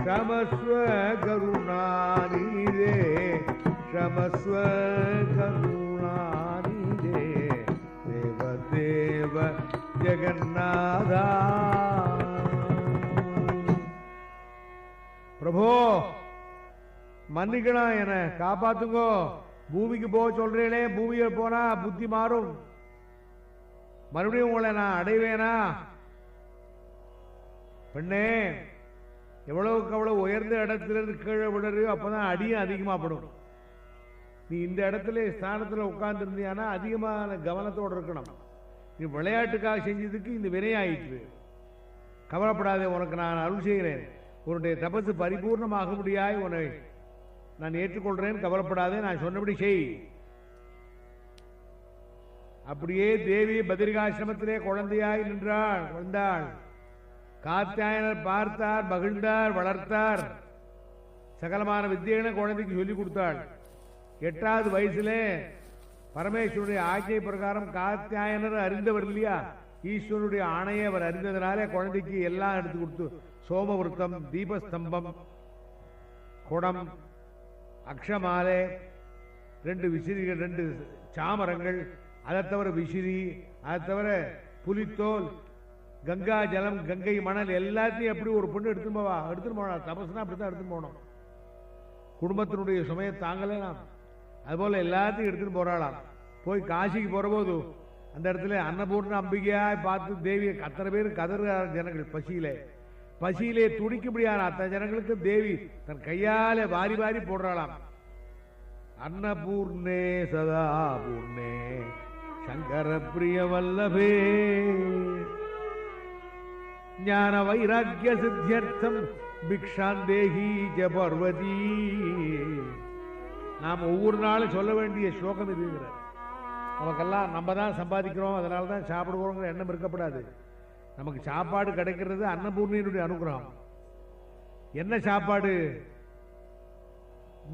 சமஸ்வ கருணாநிதே क्षमस्व करुणानिधे देव देव जगन्नाथा प्रभो மன்னிக்கணும், என காப்பாத்துங்கோ. பூமிக்கு போக சொல்றீங்களே, பூமியை போனா புத்தி மாறும், மறுபடியும் உங்களை நான் அடைவேனா? பெண்ணே, எவ்வளவுக்கு அவ்வளவு உயர்ந்த இடத்திலிருந்து கீழே விடுறியோ அப்பதான் அடியும் அதிகமாகப்படும். நீ இந்த இடத்துல ஸ்தானத்தில் உட்கார்ந்து இருந்தியானா அதிகமான கவனத்தோடு இருக்கணும். நீ விளையாட்டுக்காக செஞ்சதுக்கு இந்த வினையாயிற்று. கவலைப்படாதே, உனக்கு நான் அருள் செய்கிறேன். உன்னுடைய தபசு பரிபூர்ணமாக முடியாய் உன்னை நான் ஏற்றுக்கொள்றேன், கவலைப்படாதே, நான் சொன்னபடி செய். அப்படியே தேவி பத்ரிகாசிரமத்திலே குழந்தையாய் நின்றாள், வந்தாள். காத்தியாயனர் பார்த்தார், மகிழ்ந்தார், வளர்த்தார். சகலமான வித்தியங்களை குழந்தைக்கு சொல்லிக் கொடுத்தாள். 8வது வயசிலே பரமேஸ்வருடைய ஆட்சியை பிரகாரம் காத்தியாயனர் அறிந்தவர் இல்லையா, ஈஸ்வரனுடைய ஆணையை அவர் அறிந்ததனாலே குழந்தைக்கு எல்லாம் எடுத்து கொடுத்து, சோமவிருத்தம், தீபஸ்தம்பம், குடம், அக்ஷமாலை, 2 விசிறிகள், 2 சாமரங்கள், அதை தவிர விசிறி, அதை தவிர புலித்தோல், கங்கா ஜலம், கங்கை மணல் எல்லாத்தையும் எப்படி ஒரு பொண்ணு எடுத்துன்னு போனா, தபசுனா அப்படித்தான் எடுத்துன்னு போனோம். குடும்பத்தினுடைய சுமையை தாங்களே நாம் அதுபோல எல்லாத்தையும் எடுத்துன்னு போறாளாம். போய் காசிக்கு போற போது அந்த இடத்துல அன்னபூர்ண அம்பிகையாய் பார்த்து தேவியை அத்தனை பேர் கதறுகிற ஜனங்கள், பசியிலே துடிக்க முடியாத அத்தனை ஜனங்களுக்கு தேவி தன் கையாலே வாரி வாரி போடுறாளாம். அன்னபூர்ணே சதா பூர்ணே சங்கர பிரிய வல்லபே ஞான வைராக்கிய சித்தியர்த்தம் பிக்ஷாந்தேகி ஜ பார்வதி. நாம் ஒவ்வொரு நாளும் சொல்ல வேண்டிய ஸ்லோகம் இதுங்கிறார். நமக்கெல்லாம் நம்ம தான் சம்பாதிக்கிறோம், அதனால தான் சாப்பிடுவோங்கிற எண்ணம் இருக்கப்படாது. நமக்கு சாப்பாடு கிடைக்கிறது அன்னபூர்ணியினுடைய அனுகிரகம். என்ன சாப்பாடு?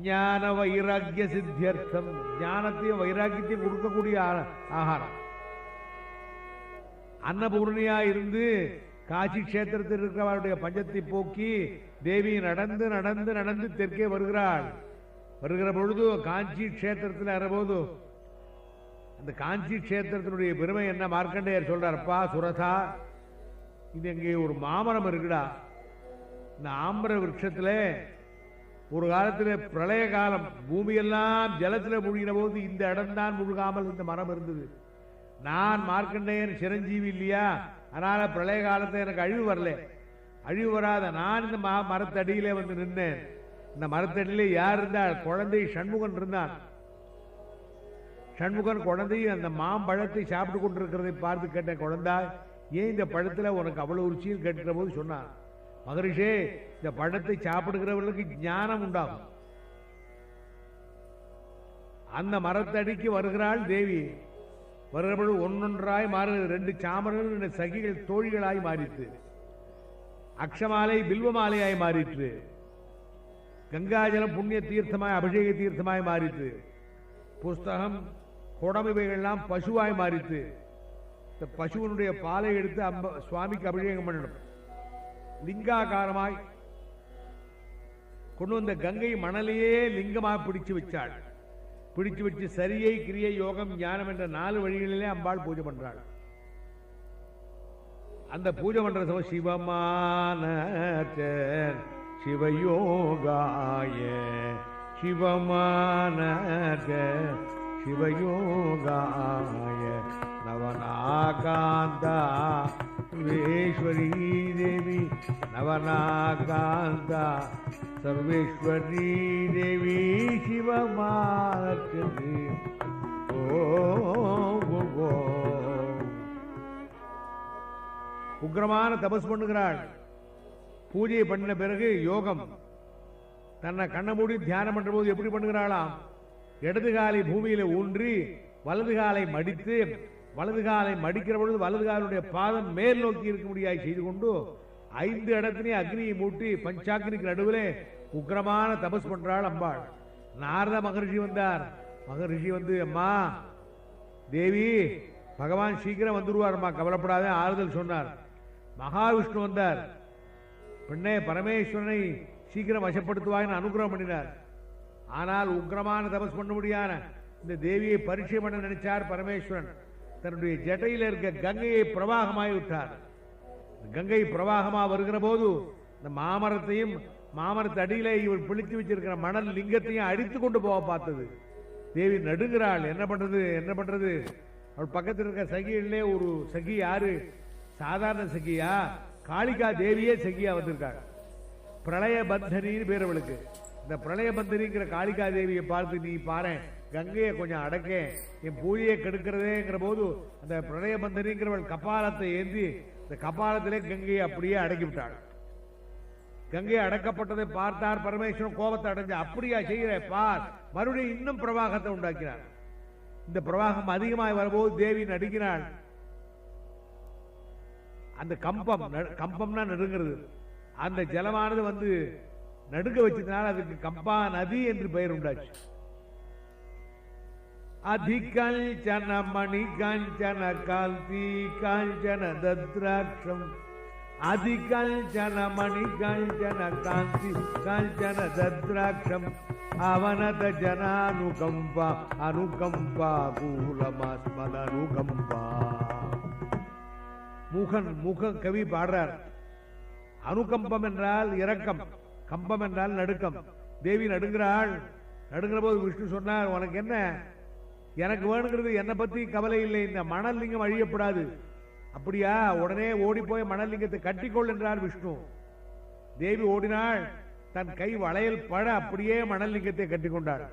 ஞான வைராக்கிய சித்தியர்த்தம், ஞானத்தையும் வைராக்கியத்தையும் கொடுக்கக்கூடிய ஆகாரம். அன்னபூர்ணியா இருந்து காசி கஷேத்திரத்தில் இருக்கிறவருடைய பஞ்சத்தை போக்கி தேவி நடந்து நடந்து நடந்து தெற்கே வருகிறாள். வருகிற பொழுது காஞ்சி கஷேத்திரத்தில் வரும்போது அந்த காஞ்சி கஷேத்திரத்தினுடைய பெருமை என்ன மார்க்கண்டேயர் சொல்றாருப்பா, சுரதா, இது எங்கே ஒரு மாமரம் இருக்குடா. இந்த ஆம்பர விருட்சத்துல ஒரு காலத்தில் பிரளய காலம், பூமியெல்லாம் ஜலத்தில் மூழ்கின போது இந்த இடம்தான் முழுகாமல் இந்த மரம் இருந்தது. நான் மார்க்கண்டேயன் சிரஞ்சீவி இல்லையா, அதனால பிரளய காலத்தை எனக்கு அழிவு வரல. அழிவு வராத நான் இந்த மரத்தடியிலே வந்து நின்றேன். இந்த மரத்தடியிலே யார் இருந்தால்? குழந்தை சண்முகன் இருந்தான். சண்முகன் குழந்தையும் அந்த மாம்பழத்தை சாப்பிட்டு கொண்டிருக்கிறதை பார்த்து கேட்டேன், குழந்தா ஏன் இந்த பழத்துல உனக்கு அவ்வளவு ருச்சியும் கேட்கிற போது சொன்னான், மகரிஷே, இந்த பழத்தை சாப்பிடுகிறவர்களுக்கு ஞானம் உண்டாகும். அந்த மரத்தடிக்கு வருகிறாள் தேவி. வருகிறபொழுது ஒன்னொன்றாய் மாறுகிறது. 2 சாமரங்கள் 2 சகிகள் தோழிகளாய் மாறிற்று. அக்ஷமாலை பில்வமாலையாய் மாறிற்று. கங்காஜலம் புண்ணிய தீர்த்தமாய் அபிஷேக தீர்த்தமாய் மாறிற்று. புஸ்தகம் குடம் இவைகள்லாம் பசுவாய் மாறிற்று. இந்த பசுவனுடைய பாலை எடுத்து சுவாமிக்கு அபிஷேகம் பண்ணணும். லிங்காகாரமாய் கொண்டு வந்த கங்கை மணலையே லிங்கமாக பிடிச்சு வச்சாள். பிடிச்சு வச்சு சரியை, கிரியை, யோகம், ஞானம் என்ற 4 வழிகளிலே அம்பாள் பூஜை பண்றாள். அந்த பூஜை பண்ற சமயம் சிவமான சிவயோகாய சிவமான சிவயோகாய நவநாகாந்தா சர்வேஸ்வரி தேவி நவநாகாந்தா சர்வேஸ்வரி தேவி சிவமானி. உக்ரமான தபஸ் பண்ணுகிறாள். பூஜை பண்ண பிறகு யோகம், தன்னை கண்ண மூடி தியானம் பண்ற போது எப்படி பண்ணுகிறாளாம்? இடது காலை பூமியில ஊன்றி வலது காலை மடித்து, வலது காலை மடிக்கிற பொழுது வலது காலுடைய பாதம் மேல் நோக்கி இருக்க முடியாது செய்து கொண்டு 5 இடத்திலேயே அக்னியை மூட்டி பஞ்சாக்னிக்கு நடுவிலே உக்ரமான தபஸ் பண்றாள் அம்பாள். நாரத மகரிஷி வந்தார். மகரிஷி வந்து, அம்மா தேவி, பகவான் சீக்கிரம் வந்துருவார்மா, கவலைப்படாத ஆறுதல் சொன்னார். மகாவிஷ்ணு வந்தார். பெண்ணே, பரமேஸ்வரனை சீக்கிரம் வசப்படுத்துவாய்னு அனுகிரகம் பண்ணினார். ஆனால் உக்கிரமான தபஸ் பண்ண முடியாத இந்த தேவியை பரீட்சை பண்ண நினைச்சார் பரமேஸ்வரன். தன்னுடைய ஜட்டையில் இருக்க கங்கையை பிரவாகமாய் விட்டார். கங்கை பிரவாகமா வருகிற போது இந்த மாமரத்தையும் மாமரத்து அடியிலே இவள் பிடித்து வச்சிருக்கிற மணல் லிங்கத்தையும் அடித்து கொண்டு போக பார்த்தது. தேவி நடுங்கிறாள். என்ன பண்றது என்ன பண்றது? அவள் பக்கத்தில் இருக்க சகியிலே ஒரு சகி, யாரு சாதாரண சகியா, காளிகா தேவியே சகியா வந்திருக்காங்க. பிரளய பந்தனின்னு பேர் அவளுக்கு. இந்த பிரளய பந்தனிங்கிற காளிகா தேவியை பார்த்து, நீ பாரு கங்கையை கொஞ்சம் அடக்க, என் பூஜையை கெடுக்கிறதேங்கிற போது அந்த பிரளய பந்தனிங்கிறவள் கபாலத்தை ஏந்தி இந்த கபாலத்திலே கங்கையை அப்படியே அடக்கி விட்டாள். கங்கை அடக்கப்பட்டதை பார்த்தார் பரமேஸ்வரன். கோபத்தை அடைஞ்ச, அப்படியா செய்கிற பார், மறுபடியும் இன்னும் பிரவாகத்தை உண்டாக்கினார். இந்த பிரவாகம் அதிகமாய் வரும்போது தேவி நடுங்கினாள். அந்த கம்பம்னா நடுங்கிறது, அந்த ஜலமானது வந்து நடுங்க வச்சதுனால அதுக்கு கம்பா நதி என்று பெயர் உண்டாச்சு. அதிகஞ்சன மணி காஞ்சன காந்தி காஞ்சன தத்ராட்சம், அதிகஞ்சன மணி காஞ்சன காந்தி காஞ்சன தத்ராட்சம், அவனத ஜனானுகம்பா அனுகம்பா கூலமாஸ்மத அனுகம்பா. முக கவி பாடுறார். அனுகம்பம் என்றால் இரக்கம், கம்பம் என்றால் நடுக்கம். தேவி நடுங்கிறாள். நடுங்கிற போது விஷ்ணு சொன்னார், உனக்கு என்ன, எனக்கு வேணுங்கிறது என்னை பத்தி கவலை இல்லை, இந்த மணல் லிங்கம் அழியப்படாது. அப்படியா, உடனே ஓடி போய் மணல் லிங்கத்தை கட்டிக்கொள் என்றார் விஷ்ணு. தேவி ஓடினாள். தன் கை வளையல் பட அப்படியே மணல் லிங்கத்தை கட்டிக்கொண்டாள்.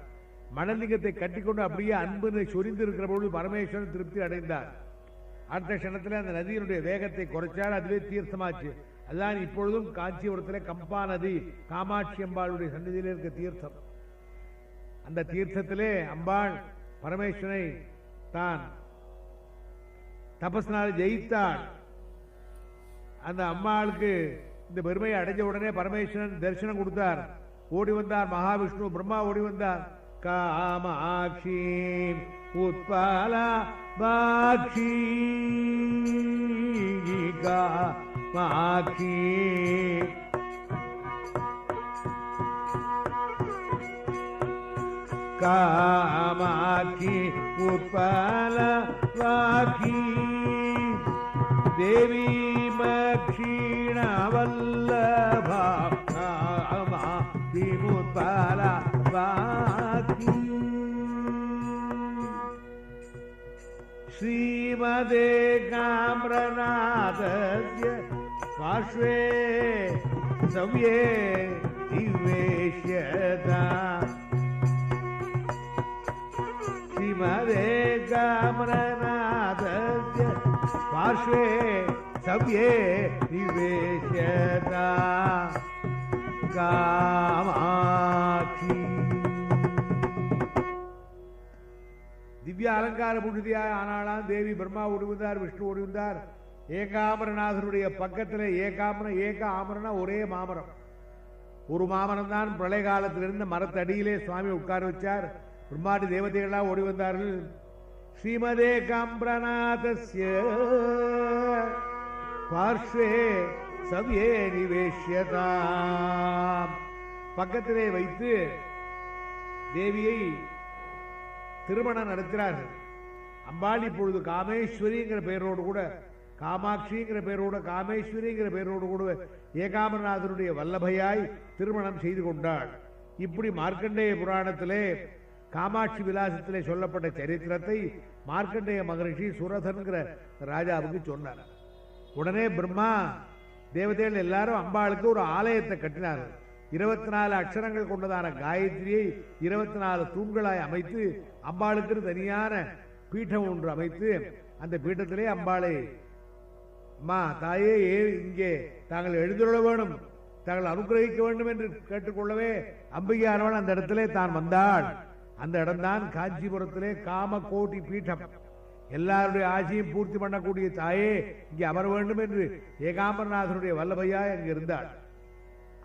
மணல் லிங்கத்தை கட்டிக்கொண்டு அப்படியே அன்பு சொரிந்து இருக்கிற பொழுது பரமேஸ்வரன் திருப்தி அடைந்தார். அடுத்த கணத்தில் அந்த நதியினுடைய வேகத்தை குறைச்சார். அதுவே தீர்த்தமாச்சு. அதுதான் இப்பொழுதும் காஞ்சிபுரத்தில் கம்பா நதி, காமாட்சி அம்பாளுடைய சன்னதியில் இருக்க தீர்த்தம். அந்த தீர்த்தத்திலே அம்பாள் பரமேஸ்வரனை தான் தபஸ்னால் ஜெயித்தாள். அந்த அம்மாளுக்கு இந்த பெருமையை அடைஞ்ச உடனே பரமேஸ்வரன் தரிசனம் கொடுத்தார். ஓடி வந்தார் மகாவிஷ்ணு, பிரம்மா ஓடி வந்தார். காமாட்சி உத்பாலா பாக்ஷி காமாட்சி, காமாட்சி உத்பாலா பாக்ஷி தேவி மக்ஷீண வல்லபா காமாட்சி உத்பாலா பாக்ஷி. ஸ்ரீமதே காம்ரநாதஸ்ய பார்ஷ்வே சவ்யே நிவேஷ்யதா, ஸ்ரீமதே காம்ரநாதஸ்ய பார்ஷ்வே சவ்யே நிவேஷ்யதா காமாட்சி. திவ்ய அலங்கார புனிதியாய் ஆனாலாம் தேவி. பிரம்மா ஓடி வந்தார், விஷ்ணு ஓடி வந்தார். ஏகாமரநாதருடைய பக்கத்தில் ஏக ஆமரனா ஒரே மாமரம், ஒரு மாமரம் தான். பிரளய காலத்திலிருந்து மரத்தடியிலே சுவாமி உட்கார வச்சார். பிரம்மாடி தேவதைகளாக ஓடி வந்தார்கள். ஸ்ரீமதே காம்ரநாதஸ்ய பார்ஷ்வே சவ்யே நிவேஷ்யதாம், பக்கத்திலே வைத்து தேவியை திருமணம் நடத்தினார்கள். அம்பாள் இப்பொழுது காமேஸ்வரிங்கிற பெயரோடு கூட, காமாட்சிங்கிற பெயரோடு, காமேஸ்வரிங்கிற பெயரோடு கூட ஏகாமரநாதருடைய வல்லபையாய் திருமணம் செய்து கொண்டாள். இப்படி மார்க்கண்டேய புராணத்திலே காமாட்சி விலாசத்திலே சொல்லப்பட்ட சரித்திரத்தை மார்க்கண்டேய மகரிஷி சுரதன்கிற ராஜாவுக்கு சொன்னார். உடனே பிரம்மா தேவதைகள் எல்லாரும் அம்பாளுக்கு ஒரு ஆலயத்தை கட்டினார்கள். 24 அக்ஷரங்கள் கொண்டதான காயத்ரியை 24 தூண்களாய் அமைத்து அம்பாளுக்கு தனியான பீடம் ஒன்று அமைத்து அந்த பீட்டத்திலே அம்பாளை, அம்மா தாயே இங்கே தாங்கள் எழுந்துள்ள வேணும், தாங்கள் அனுகிரகிக்க வேண்டும் என்று கேட்டுக்கொள்ளவே அம்பிகையானவள் அந்த இடத்திலே தான் வந்தாள். அந்த இடம்தான் காஞ்சிபுரத்திலே காமகோட்டி பீடம். எல்லாருடைய ஆசையும் பூர்த்தி பண்ணக்கூடிய தாயே இங்கே அமர வேண்டும் என்று ஏகாம்பரநாதனுடைய வல்லபையாய் அங்கு இருந்தாள்.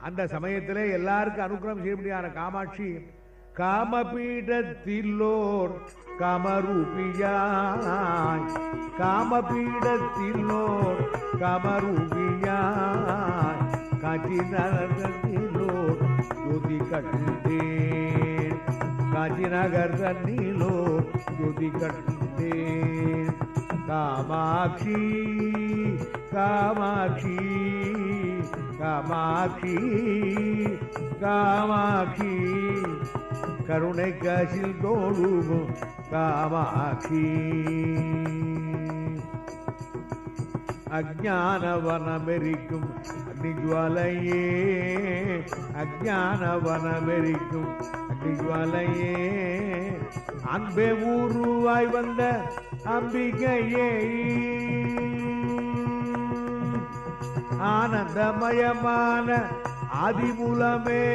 அந்த சமயத்திலே எல்லாருக்கும் அனுகிரகம் செய்ய முடியாத காமாட்சி காமபீடத்திலோர் கமரூபியாய், காமபீடத்திலோர் கமரூபியாய், காட்சி நரகத்திலோர் ஜோதி கண்டேன் காஞ்சி நகர் தன்னிலோ ஜோதி கண்டேன் காமாட்சி காமாட்சி காமாட்சி காமாட்சி கருணை காசில் தோழுகும் காமாட்சி அஜ்ஞானவனமெரிக்கும் அக்னிஜ்வாலையே அஜ்ஞானவனமெரிக்கும் அக்னிஜ்வாலையே அன்பே ஊருவாய் வந்த அம்பிகையே ஆனந்தமயமான ஆதிமூலமே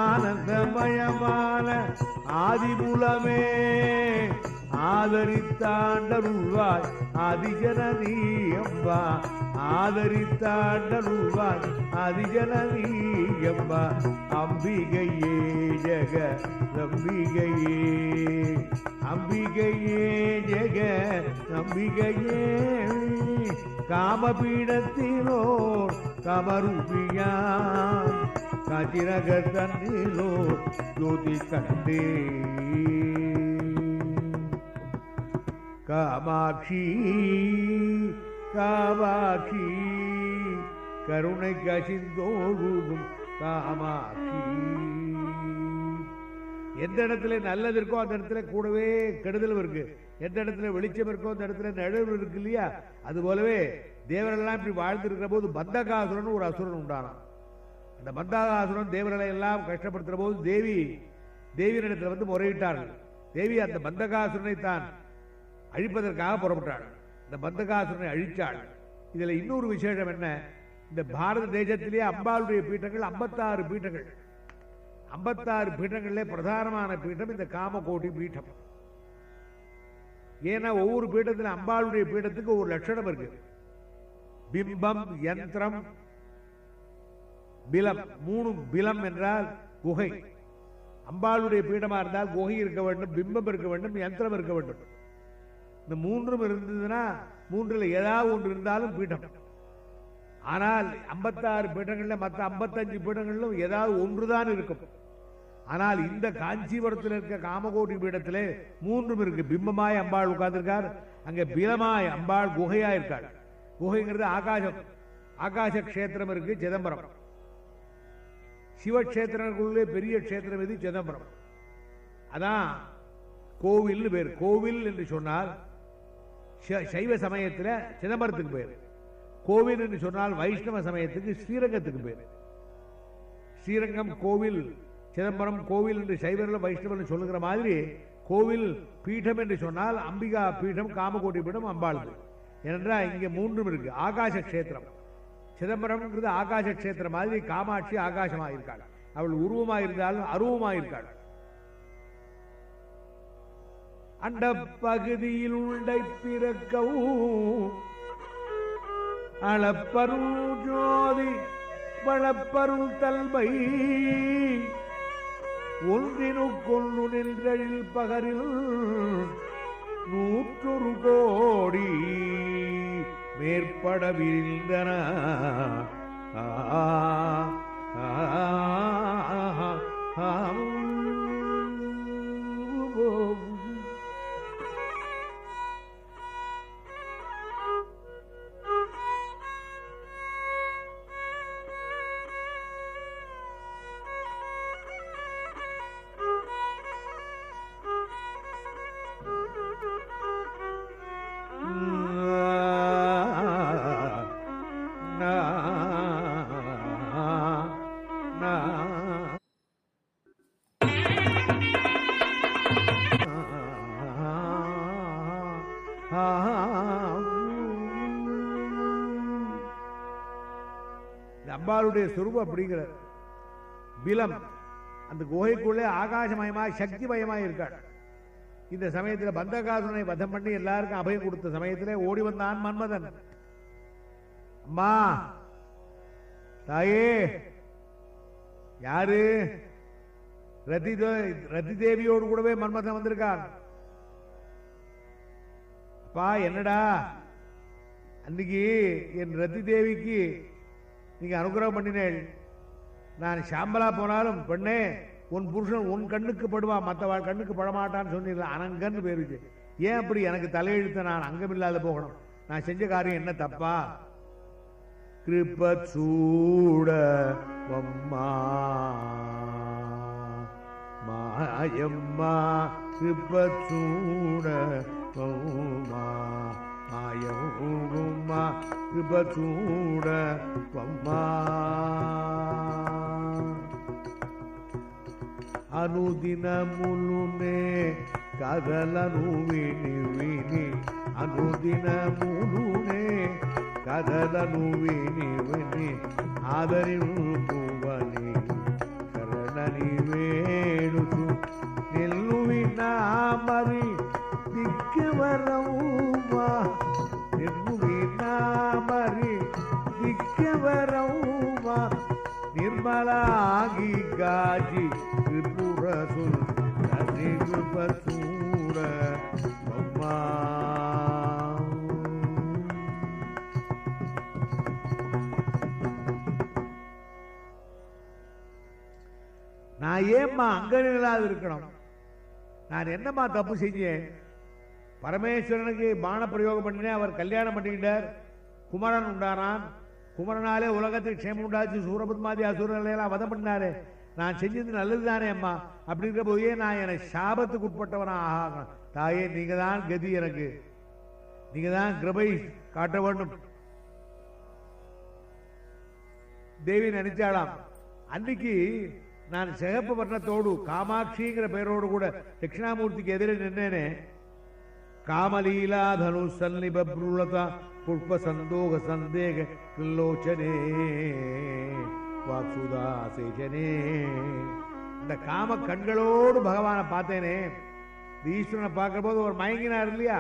ஆனந்தமயமான ஆதிமூலமே ஆதரித்தாண்டருள்வாய் ஆதிஜனனி அம்பா ஆதரித்தாண்டருள்வாய் ஆதிஜனனி அம்பா அம்பிகையே ஜெக அம்பிகையே அம்பிகையே ஜெக அம்பிகையே காமபீடத்திலோ கமரூபியா காஞ்சிநகர் தன்னிலோ ஜோதி கண்டே காமாட்சி காமாட்சி கருணை கசிந்தோழுகும் காமாட்சி எந்த இடத்துல நல்லது இருக்கோ அந்த இடத்துல கூடவே கெடுதலும் இருக்கு எந்த இடத்துல வெளிச்சம் இருக்கோ அந்த இடத்துல நிழல் இருக்கு இல்லையா அது போலவே தேவரெல்லாம் இப்படி வாழ்ந்து இருக்கிற போது பந்தகாசுரன் ஒரு அசுரன் உண்டானான் அந்த பந்தகாசுரன் தேவர்களை எல்லாம் கஷ்டப்படுத்துற போது தேவியினிடத்தில் வந்து முறையிட்டார்கள் தேவி அந்த பந்தகாசுரனை தான் அழிப்பதற்காக புறப்பட்டாள் இந்த பந்தகாசுரனை அழிச்சாள் இதுல இன்னொரு விசேஷம் என்ன இந்த பாரத தேசத்திலேயே அம்பாளுடைய பீட்டங்கள் 56 பீட்டங்கள் 56 பீட்டங்களிலே பிரதானமான பீட்டம் இந்த காமகோட்டி பீட்டம் ஏன்னா ஒவ்வொரு பீட்டத்தில் அம்பாளுடைய பீட்டத்துக்கு ஒரு லட்சணம் இருக்கு பிம்பம் யந்திரம் பிலம் 3 பிலம் என்றால் குகை அம்பாளுடைய பீடமா இருந்தால் குகை இருக்க வேண்டும் பிம்பம் இருக்க வேண்டும் யந்திரம் இருக்க வேண்டும் இந்த 3ம் இருந்ததுன்னா 3ல் ஏதாவது ஒன்று இருந்தாலும் பீடம் ஆனால் 56 பீடங்கள்ல மற்ற 55 பீடங்களிலும் ஏதாவது ஒன்றுதான் இருக்கும் ஆனால் இந்த காஞ்சிபுரத்தில் இருக்க காமகோட்டி பீடத்திலே 3ம் இருக்கு பிம்பமாய் அம்பாள் உட்கார்ந்திருக்கார் அங்கே பிலமாய் அம்பாள் குகையா இருக்காள் குகைங்கிறது ஆகாசம் ஆகாச கஷேத்திரம் இருக்கு சிதம்பரம் சிவக்ஷேத்திரங்களுக்குள்ளே பெரிய கஷேத்திரம் இது சிதம்பரம் அதான் கோவில் பேர் கோவில் என்று சொன்னால் சைவ சமயத்தில் சிதம்பரத்துக்கு பேர் கோவில் என்று சொன்னால் வைஷ்ணவ சமயத்துக்கு ஸ்ரீரங்கத்துக்கு பேர் ஸ்ரீரங்கம் கோவில் சிதம்பரம் கோவில் என்று சைவர்கள் வைஷ்ணவர்கள் சொல்லுகிற மாதிரி கோவில் பீடம் என்று சொன்னால் அம்பிகா பீடம் காமகோட்டி பீடம் அம்பாள் ஏனென்றால் இங்கே 3ம் இருக்கு ஆகாச கஷேத்திரம் சிதம்பரம்ங்கிறது ஆகாச கஷேத்திரம் மாதிரி காமாட்சி ஆகாசமாக இருக்காள் அவள் உருவமாக இருந்தாலும் அருவமாக இருக்காள் அண்ட பகுதியில் உண்டை பிறக்கவும் அளப்பருள் ஜோதி வளப்பருள் தல்மை ஒன்றினுக்கொன்று நின்றழில் பகரில் 100 கோடி மேற்பட விரிந்தன அம்பாளுடைய சுரூபம் அப்படிங்கிற பிலம் அந்த குகைக்குள்ளே ஆகாசமயமாய் சக்திமயமாய் இருக்காள் இந்த சமயத்தில் பந்தகாசுரனை வதம் பண்ணி எல்லாருக்கும் அபயம் கொடுத்த சமயத்திலே ஓடி வந்தான் மன்மதன் அம்மா தாயே யாரு ரதி தேவியோடு கூடவே மன்மதன் வந்திருக்கான் அப்பா என்னடா அன்னைக்கு என் ரதி தேவிக்கு நீங்க அனுகிரகம் பண்ணினேள் நான் சாம்பலா போனாலும் பெண்ணே உன் புருஷன் உன் கண்ணுக்கு படுவா, மற்றவள் கண்ணுக்கு படமாட்டான்னு சொன்னீங்களா, அனங்கன்னு போயிருச்சு. ஏன் அப்படி எனக்கு தலையெழுத்த நான் அங்கமில்லாத போகணும்? நான் செஞ்ச காரியம் என்ன தப்பா? கிருபூட மாயம்மா கிருபூட மாயம்மா கிருபூட అనుదినములునే కథలను విని విని అనుదినములునే కథలను విని విని ఆదరింపువని శరణని వేడుతూ నిల్లువినా మరి దిక్కెవరవ్వా, నిల్లువినా మరి దిక్కెవరవ్వా, నిర్మలాగి గాజి త్రిపురసుల్ కృపూర நான் ஏம்மா அங்கனில்லாது இருக்கணும்? நான் என்னம்மா தப்பு செஞ்சேன்? பரமேஸ்வரனுக்கு பான பிரயோகம் பண்ணினேன், அவர் கல்யாணம் பண்ணிக்கிட்டார், குமரன் உண்டானான். குமரனாலே உலகத்துக்கு க்ஷேமம் உண்டாச்சு, சூரபத்மாதி அசுரனையெல்லாம் வதம் பண்ணாரு. நான் செஞ்சது நல்லது தானே அம்மா? அப்படி இருக்கிற போதே நான் என்னை சாபத்துக்கு உட்பட்டவனா ஆகணும். தாயே, நீங்க தான் கதி, எனக்கு நீங்க தான் கிருபை காட்ட வேண்டும். தேவி நினைச்சாலாம், அன்னைக்கு நான் சிகப்பு வர்ணத்தோடு காமாட்சிங்கிற பெயரோடு கூட தட்சிணாமூர்த்திக்கு எதிரே நின்னேனே, காமலீலா தனு சன்னிபுலதா புஷ்ப சந்தோக சந்தேக கில்லோச்சனே வாசுதாசேஜனே, இந்த காம கண்களோடு பகவானை பார்த்தேனே. ஈஸ்வரனை பார்க்கிற போது ஒரு மயங்கினார் இல்லையா,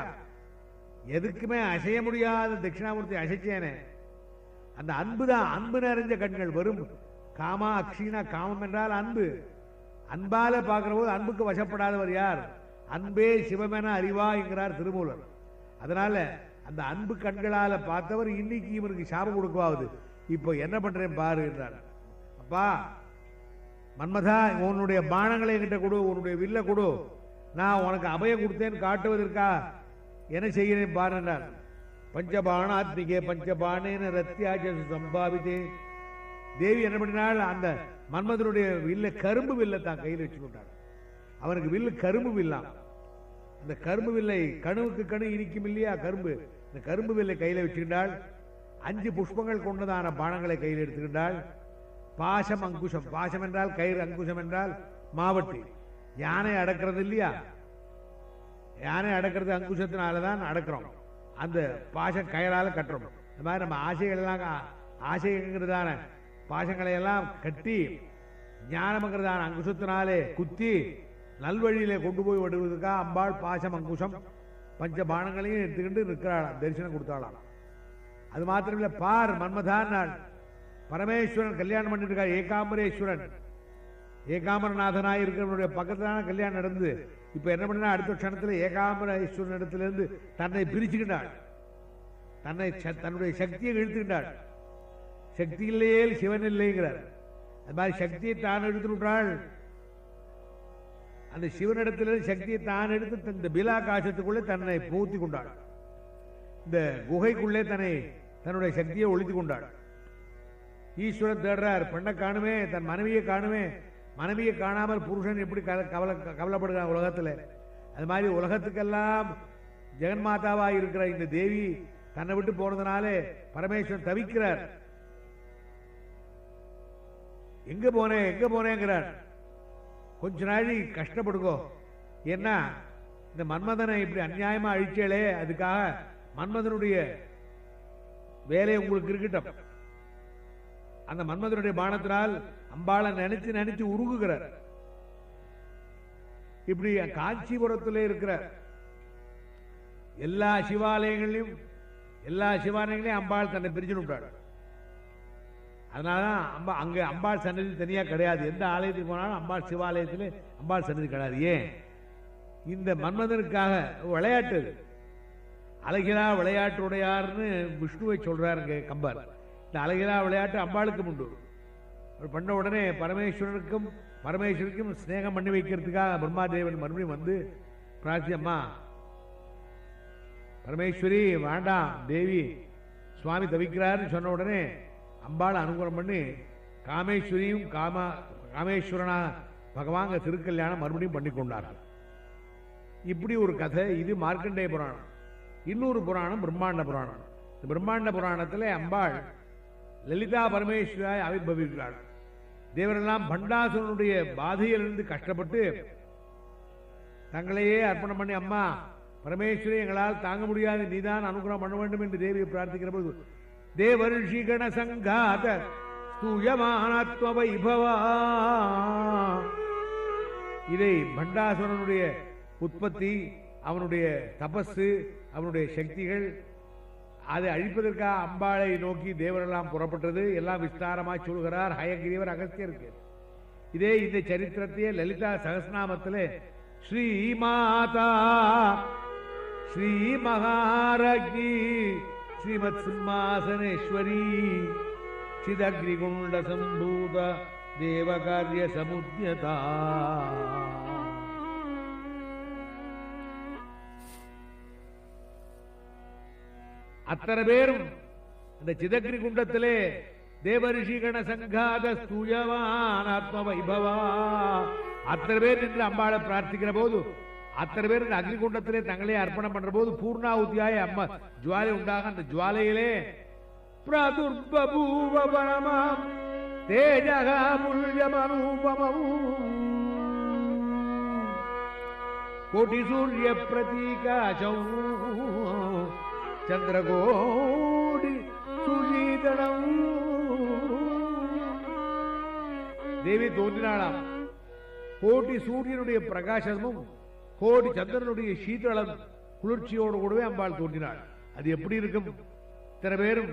எதுக்குமே அசைய முடியாத தட்சிணாமூர்த்தி அசைச்சேனே. அந்த அன்பு தான், அன்பு நிறைஞ்ச கண்கள். வரும் காமா அக்ஷினா, காமம் என்றால் அன்பு. அன்பால பார்க்கிற போது அன்புக்கு வசப்படாதவர் யார்? அன்பே சிவமென அறிவா என்கிறார் திருமூலர். அதனால அந்த அன்பு கண்களால பார்த்தவர் இன்னைக்கு இவருக்கு சாபம் கொடுக்கவாவது. இப்போ என்ன பண்றேன் பாரு என்றார். அப்பா மன்மதா, உன்னுடைய பானங்களை என்கிட்ட கொடு, உன்னுடைய வில்ல கொடு, நான் உனக்கு அபயம் கொடுத்தேன்னு காட்டுவதற்கா என்ன செய்கிறேன் பாரு என்றார். பஞ்சபாணாத்மிகே பஞ்சபாணேன ரத்தியாஜ சம்பாவித்தே. தேவி என்ன பண்ணினாள், அந்த மன்மதனுடைய வில்ல, கரும்பு வில்லை தான் கையில் வச்சுக்கிட்டாள். அவனுக்கு வில்லு கரும்பு வில்லாம். அந்த கரும்பு வில்லை, கணுவுக்கு கணு இனிக்கும் இல்லையா கரும்பு, இந்த கரும்பு வில்லை கையில் வச்சுக்கிட்டாள். 5 புஷ்பங்கள் கொண்டதான பானங்களை கையில் எடுத்துக்கிட்டாள். பாசம் அங்குஷம், பாசம் என்றால் கயிறு, அங்குஷம் என்றால் மாவட்டி. யானை அடக்கிறது இல்லையா, யானை அடக்கிறது அங்குஷத்தினாலதான் அடக்கிறோம், அந்த பாச கயிறால கட்டுறோம். இந்த மாதிரி நம்ம ஆசைகள் எல்லாம், ஆசைங்கிறதான பாசங்களை எல்லாம் கட்டி ஞானம்ங்கிறதான அங்குஷத்தினாலே குத்தி நல்வழியிலே கொண்டு போய் விடுவதற்காக அம்பாள் பாசம் அங்குஷம் பஞ்ச பானங்களையும் எடுத்துக்கிட்டு இருக்கிறாளாம், தரிசனம் கொடுத்தாளாம். அது மாத்திரமில்லை, பார் மன்மதான் நாள் பரமேஸ்வரன் கல்யாணம் பண்ணிட்டு இருக்கா, ஏகாம்பரேஸ்வரன், ஏகாம்பரநாதனாய் இருக்கிறவனுடைய பக்கத்திலான கல்யாணம் நடந்து. இப்ப என்ன பண்ணா, அடுத்த க்ஷணத்தில் ஏகாம்பரேஸ்வரன் இடத்திலிருந்து தன்னை பிரிச்சுக்கிட்டாள், தன்னுடைய சக்தியை இழுத்துக்கிட்டாள். சக்தி இல்லையே சிவன் இல்லைங்கிறார். அது மாதிரி சக்தியை தான் எடுத்து விட்டாள். அந்த சிவனிடத்திலிருந்து சக்தியை தான் எடுத்து இந்த பிலாகாசத்துக்குள்ளே தன்னை பூத்தி கொண்டாள். இந்த குகைக்குள்ளே தன்னுடைய சக்தியை ஒழித்து கொண்டாள். ஈஸ்வரன் தேடுறார், பெண்ணை காணுமே, தன் மனைவியை காணுமே. மனைவியை காணாமல் புருஷன் எப்படி கவலைப்படுகிறான் உலகத்தில். அது மாதிரி உலகத்துக்கெல்லாம் ஜெகன்மாதாவா இருக்கிற இந்த தேவி தன்னை விட்டு போனதுனாலே பரமேஸ்வரன் தவிக்கிறார். எங்க போனேன் எங்க போனேங்கிறார். கொஞ்ச நாளி கஷ்டப்படுங்கோ, ஏன்னா இந்த மன்மதனை இப்படி அநியாயமா அழிச்சேளே, அதுக்காக மன்மதனுடைய வேலை உங்களுக்கு இருக்கட்டும். அந்த மன்மதனுடைய பானத்தினால் அம்பாளை நினைச்சு நினைச்சு உருகுகிறார். இப்படி காஞ்சிபுரத்தில் இருக்கிற எல்லா சிவாலயங்களையும் அம்பாள் தன்னை பிரிச்சு விட்டாள். அதனாலதான் அங்க அம்பாள் சன்னதி தனியா கிடையாது. எந்த ஆலயத்துக்கு போனாலும் அம்பாள் சிவாலயத்தில் அம்பாள் சன்னதி கிடையாது. ஏன்? இந்த மன்மதனுக்காக விளையாட்டு, அழகிலா விளையாட்டுடையார்னு விஷ்ணுவை சொல்றாருங்க கம்பர். இந்த அழகிலா விளையாட்டு அம்பாளுக்கு உண்டு. பண்ண உடனே பரமேஸ்வருக்கும் ஸ்நேகம் பண்ணி வைக்கிறதுக்காக பிரம்மாதேவன் மறுபடியும் வந்து பிரார்த்தியம்மா பரமேஸ்வரி வேண்டாம் தேவி சுவாமி தவிக்கிறாருன்னு சொன்ன உடனே அம்பாள் அனுகிரகம் பண்ணி காமேஸ்வரியும் காமேஸ்வரனா பகவான் திருக்கல்யாணம் மறுபடியும் பண்ணி கொண்டார்கள். இப்படி ஒரு கதை. இது மார்க்கண்டேய புராணம். இன்னொரு புராணம் பிரம்மாண்ட புராணம். இந்த பிரம்மாண்ட புராணத்தில் அம்பாள் லலிதா பரமேஸ்வராய் ஆவிர்பவிக்கிறாள். தேவரெல்லாம் பண்டாசுரனுடைய பாதையிலிருந்து கஷ்டப்பட்டு தங்களையே அர்ப்பணம் பண்ணி அம்மா பரமேஸ்வரி எங்களால் தாங்க முடியாது, நீதான் அனுகிரகம் பண்ண வேண்டும் என்று தேவியை பிரார்த்திக்கிற போது தேவர்ஷி கண சங்காத ஸ்தூயமானத்வ வைபவா, இதை பண்டாசுரனுடைய உற்பத்தி, அவனுடைய தபசு, அவனுடைய சக்திகள், அதை அழிப்பதற்காக அம்பாளை நோக்கி தேவரெல்லாம் புறப்பட்டது. எல்லாம் விஸ்தாரமாக சொல்கிறார் ஹயகிரீவர் அகஸ்தியருக்கு. இதே இந்த சரித்திரத்தையே லலிதா சகஸ்நாமத்தில் ஸ்ரீ மாதா ஸ்ரீ மகாராஜி ஸ்ரீமத் சிம்மாசனேஸ்வரி சிதக்னிகுண்ட சம்பூத தேவகாரிய சமுத்யதா. அத்தனை பேரும் அந்த சிதக்னி குண்டத்திலே தேவரிஷிகண சங்காத ஸ்தூயவான் ஆத்ம வைபவா அத்தனை பேர் நின்று அம்பாளை பிரார்த்திக்கிற போது அத்தனை பேர் இந்த அக்னிகுண்டத்திலே தங்களே அர்ப்பணம் பண்ற போது பூர்ணாவுத்தியாய அம்மா ஜுவாலை உண்டாக அந்த ஜுவாலையிலே பிரதுர்பூவ பரமாம் தேஜகா முல்யமனூபமம் கோட்டி சூரிய பிரதீகாசம் சந்திரகோடி சுஜீதனம். தேவி தோன்றினாளாம். கோடி சூரியனுடைய பிரகாசமும் கோடி சந்திரனுடைய சீதளம் குளிர்ச்சியோடு கூடவே அம்பாள் தோன்றினாள். அது எப்படி இருக்கும்? இத்தனை பேரும்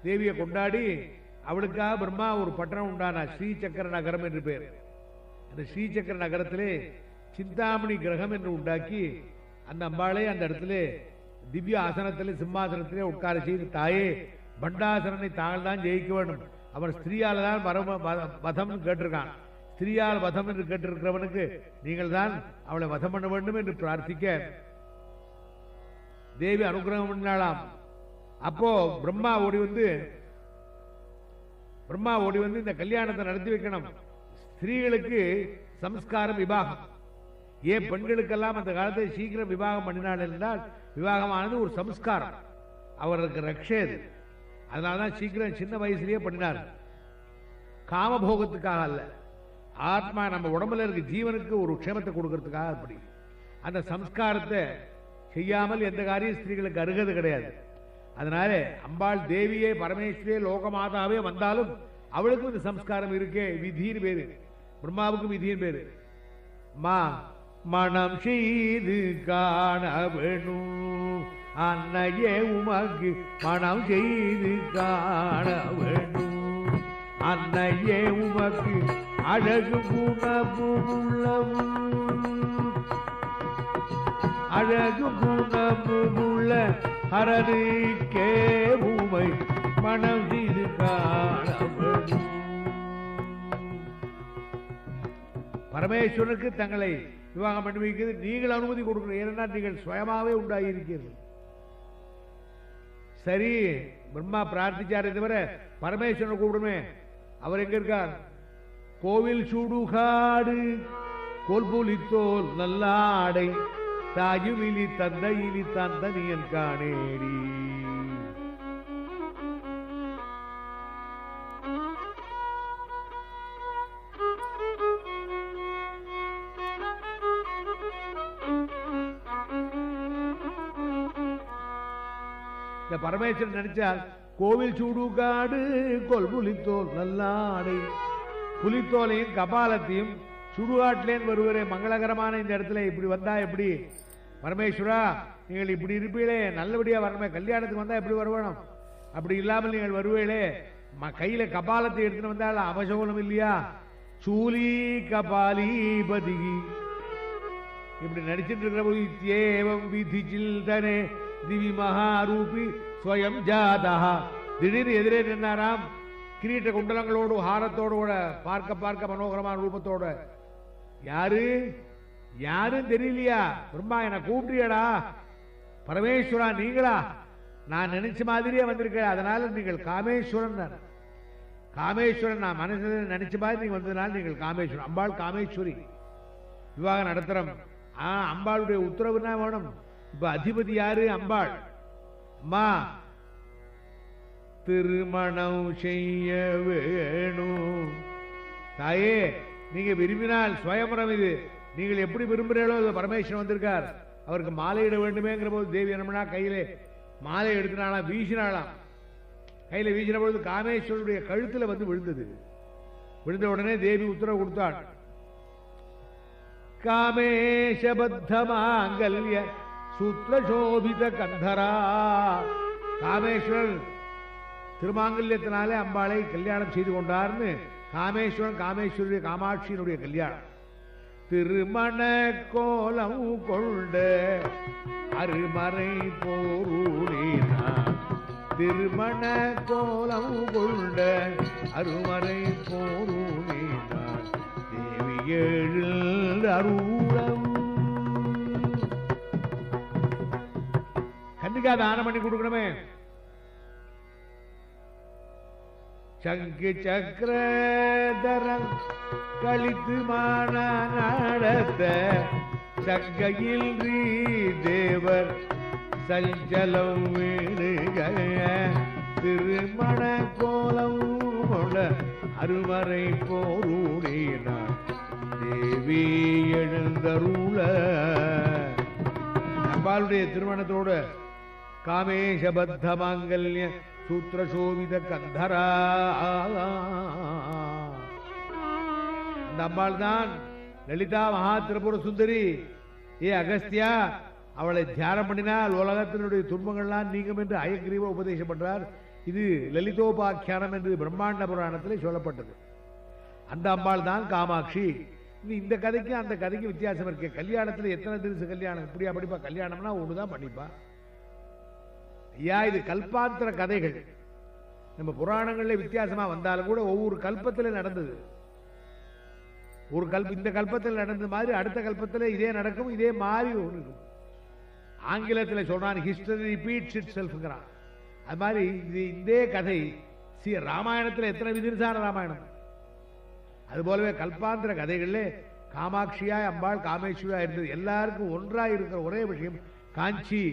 தேவியை கொண்டாடி அவளுக்காக பிரம்மா ஒரு பட்டணம் உண்டானா ஸ்ரீசக்கர நகரம் என்று பேர். அந்த ஸ்ரீசக்கர நகரத்திலே சிந்தாமணி கிரகம் என்று உண்டாக்கி அந்த அம்பாளை அந்த இடத்துல திவ்ய ஆசனத்திலே சிம்மாசனத்திலே உட்கார செய்து, தாயே பண்டாசரனை தாங்கள் தான் ஜெயிக்க வேண்டும், அவன் ஸ்திரீயால் தான் வதம் கேட்டிருக்கான், ஸ்திரீயால் வதம் என்று கேட்டிருக்கிறவனுக்கு நீங்கள் தான் அவளை வதம் பண்ண வேண்டும் என்று பிரார்த்திக்க தேவி அனுகிரகம் பண்ணாளாம். அப்போ பிரம்மா ஓடி வந்து இந்த கல்யாணத்தை நடத்தி வைக்கணும். ஸ்திரீகளுக்கு சம்ஸ்காரம் விவாகம். ஏன் பெண்களுக்கெல்லாம் அந்த காலத்தை சீக்கிரம் விவாகம் பண்ணினாள் என்றால் விவாகமானது ஒரு சம்ஸ்காரம், அவர்களுக்கு ரக்ஷே அது. அதனால்தான் சீக்கிரம் சின்ன வயசுலயே பண்ணினார். காமபோகத்துக்காக அல்ல, ஆத்மா நம்ம உடம்புல இருக்க ஜீவனுக்கு ஒரு க்ஷேமத்தை கொடுக்கறதுக்காக. அப்படி அந்த சம்ஸ்காரத்தை செய்யாமல் எந்த காரியம் ஸ்திரீகளுக்கு அருகது கிடையாது. அதனால அம்பாள் தேவியே பரமேஸ்வரியே லோகமாதாவே வந்தாலும் அவளுக்கும் இந்த சம்ஸ்காரம் இருக்கே, விதியின் பேரு. பிரம்மாவுக்கும் விதியின் பேரு. மனம் செய்து காண வேணும் அன்னையே உமக்கு, மனம் செய்து காண வேணும் அன்னையே உமக்கு, அழகு குணமுள்ளவும் அழகு குணமுள்ள அரணிக்கே உமை மனம் செய்து காண வேணும். பரமேஸ்வரனுக்கு தங்களை விவாகம் பண்ணி வைக்கிறது நீங்கள் அனுமதி கொடுக்கணும். ஏனென்றால் நீங்கள் சுயமாவே உண்டாகி இருக்கிறீர்கள். சரி, பிரம்மா பிரார்த்திச்சாரே தவிர பரமேஸ்வரனை கூப்பிடுமே. அவர் எங்க இருக்கார்? கோவில் சுடுகாடு கோல்புலித்தோல் நல்லாடை தாயுவிலி தந்தையிலி தந்தனியன் காணேடி. இந்த பரமேஸ்வரன் நினைச்சால் கோவில் சூடுகாடு கொல்புலித்தோல் நல்லாடை, புலித்தோலையும் கபாலத்தையும் சுடுகாட்டிலேன்னு வருவரே மங்களகரமான இந்த இடத்துல இப்படி வந்தா எப்படி? பரமேஸ்வரா, நீங்கள் இப்படி இருப்பீங்களே, நல்லபடியா வரணுமே, கல்யாணத்துக்கு வந்தா எப்படி வருவணும்? அப்படி இல்லாமல் நீங்கள் வருவீங்களே, கையில கபாலத்தை எடுத்துன்னு வந்தால் அவசகுலம் இல்லையா? சூலி கபாலிபதி இப்படி நடிச்சிட்டு இருக்கிற போது இத்தியேவம் விதி சில்தனே திவி மகாரூபி ஸ்வயம் ஜாதா. திடீர்னு எதிரே நின்னாராம் கிரீட்ட குண்டலங்களோடு ஹாரத்தோடு கூட பார்க்க பார்க்க மனோகரமான ரூபத்தோட யாரு யாரும் தெரியலையா? பிரம்மா என்ன கூப்பிட்டியடா? பரமேஸ்வரா நீங்களா? நான் நினைச்ச மாதிரியே வந்திருக்க, அதனால நீங்கள் காமேஸ்வரன். காமேஸ்வரன் நான் மனசில் நினைச்ச மாதிரி நீங்க வந்ததுனால நீங்கள் காமேஸ்வரன். அம்பாள் காமேஸ்வரி. விவாகம் நடத்துறோம். அம்பாளுடைய உத்தரவுனா வேணும். இப்ப அதிபதி யாரு? அம்பாள். அம்மா திருமணம் செய்ய வேணும். தாயே நீங்க விரும்பினால் சுயம்பரம் இது. நீங்கள் எப்படி விரும்புகிறீர்களோ பரமேஸ்வரன் வந்திருக்கார். அவருக்கு மாலையிட வேண்டுமேங்கிற போது தேவி என்னன்னா கையிலே மாலை எடுத்தினாலாம், வீசினாலாம். கையில வீசின பொழுது காமேஸ்வரனுடைய கழுத்துல வந்து விழுந்தது. விழுந்த உடனே தேவி உத்தரவு கொடுத்தாள். காமேஷபத்த மாங்கல்ய சூத்ரசோபித கந்தரா. காமேஸ்வரன் திருமாங்கல்யத்தினாலே அம்பாளை கல்யாணம் செய்து கொண்டார்னு காமேஸ்வரன் காமேஸ்வரிய காமாட்சியினுடைய கல்யாணம். திருமண கோலம் கொண்ட அருமறை போரூடினார். திருமண கோலம் கொண்ட அருமறை போரூடினார். தேவி எழுந்த அருளம். கண்டிப்பா தானம் பண்ணி கொடுக்கணுமே. சங்கு சக்கரதரம் கழித்து மான நடத்த சங்கையில் தேவர் சஞ்சலம் வீடுக. திருமண கோலம் கொண்ட அருமறை போரூடினார். தேவி எழுந்தருள. அம்பாளுடைய திருமணத்தோடு காமேஷபத்த மாங்கல்ய சூத்ரசோபித கந்தரா. அந்த அம்பாள் தான் லலிதா மகா திரிபுர சுந்தரி. ஏ அகஸ்தியா, அவளை தியானம் பண்ணினால் உலகத்தினுடைய துன்பங்கள்லாம் நீங்கும் என்று அயக்ரீவ உபதேசம் பண்றார். இது லலிதோபாக்கியானம் என்று பிரம்மாண்ட புராணத்தில் சொல்லப்பட்டது. அந்த அம்பாள் தான் காமாட்சி. இந்த கதைக்கு அந்த கதைக்கு வித்தியாசம் இருக்கு. கல்யாணத்தில் எத்தனை தினசு கல்யாணம் இப்படியா படிப்பா? கல்யாணம்னா ஒண்ணுதான் பண்ணிப்பா. ஐயா, இது கல்பாந்திர கதைகள். நம்ம புராணங்கள்ல வித்தியாசமா வந்தாலும் கூட ஒவ்வொரு கல்பத்தில் நடந்தது. ஒரு இந்த கல்பத்தில் நடந்த மாதிரி அடுத்த கல்பத்தில் இதே நடக்கும், இதே மாறி இருக்கும். ஆங்கிலத்தில் சொல்றான் ஹிஸ்டரி ரிப்பீட்ஸ் இட் செல்ஃப்ங்கிறான். அது மாதிரி இது இதே கதை ராமாயணத்தில் எத்தனை விதிர்சான ராமாயணம். அது போலவே கல்பாந்திர கதைகள்ல காமாட்சியாய் அம்பாள் காமேஸ்வரியா இருந்தது. எல்லாருக்கும் ஒன்றாய் இருக்கிற ஒரே விஷயம் காஞ்சி.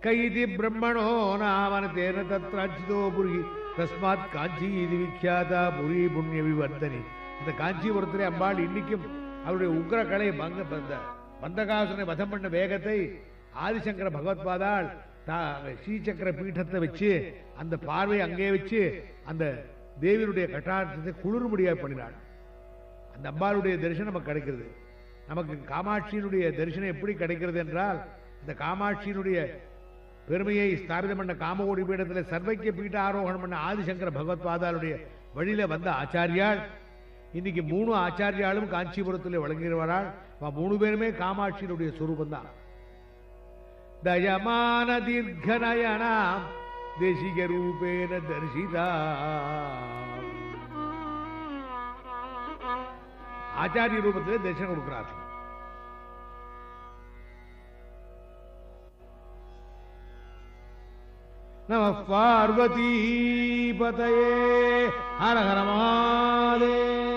கைதி பிரம்மணோ நாமன தேன தத்ராச்சிதோ புரி தஸ்மாத் காஞ்சி இது விக்யாதா புரி புண்ணிய விவர்த்தனி. அந்த காஞ்சிபுரத்திலே அம்பாள் இன்னைக்கும் அவருடைய உக்ர கலை பந்தகாசுரனை வதம் பண்ண வேகத்தை ஆதிசங்கர பகவத்பாதாள் ஸ்ரீசக்கர பீட்டத்தை வச்சு அந்த பார்வை அங்கே வச்சு அந்த தேவியுடைய கட்டாட்சத்தை குளிர்முடியாக பண்ணினாள். அந்த அம்பாளுடைய தரிசனம் நமக்கு கிடைக்கிறது. நமக்கு காமாட்சியினுடைய தரிசனம் எப்படி கிடைக்கிறது என்றால், இந்த காமாட்சியினுடைய பெருமையை ஸ்தாபிதம் பண்ண காமகோடி பீடத்தில் சர்வைக்கிய பீட்ட ஆரோகணம் பண்ண ஆதிசங்கர பகவத்பாதாளுடைய வழியில வந்த ஆச்சாரியாள். இன்னைக்கு 3 ஆச்சாரியாலும் காஞ்சிபுரத்தில் வழங்குகிறவரால் 3 பேருமே காமாட்சியினுடைய சொரூபம் தான். தயமான தீர்க்கநயனாம் தேசிக ரூபேன தரிசிதா. ஆச்சாரிய ரூபத்திலே தரிசனம் கொடுக்கிறார்கள். நம பார்வதி பதயே. ஹர ஹர மகாதேவ.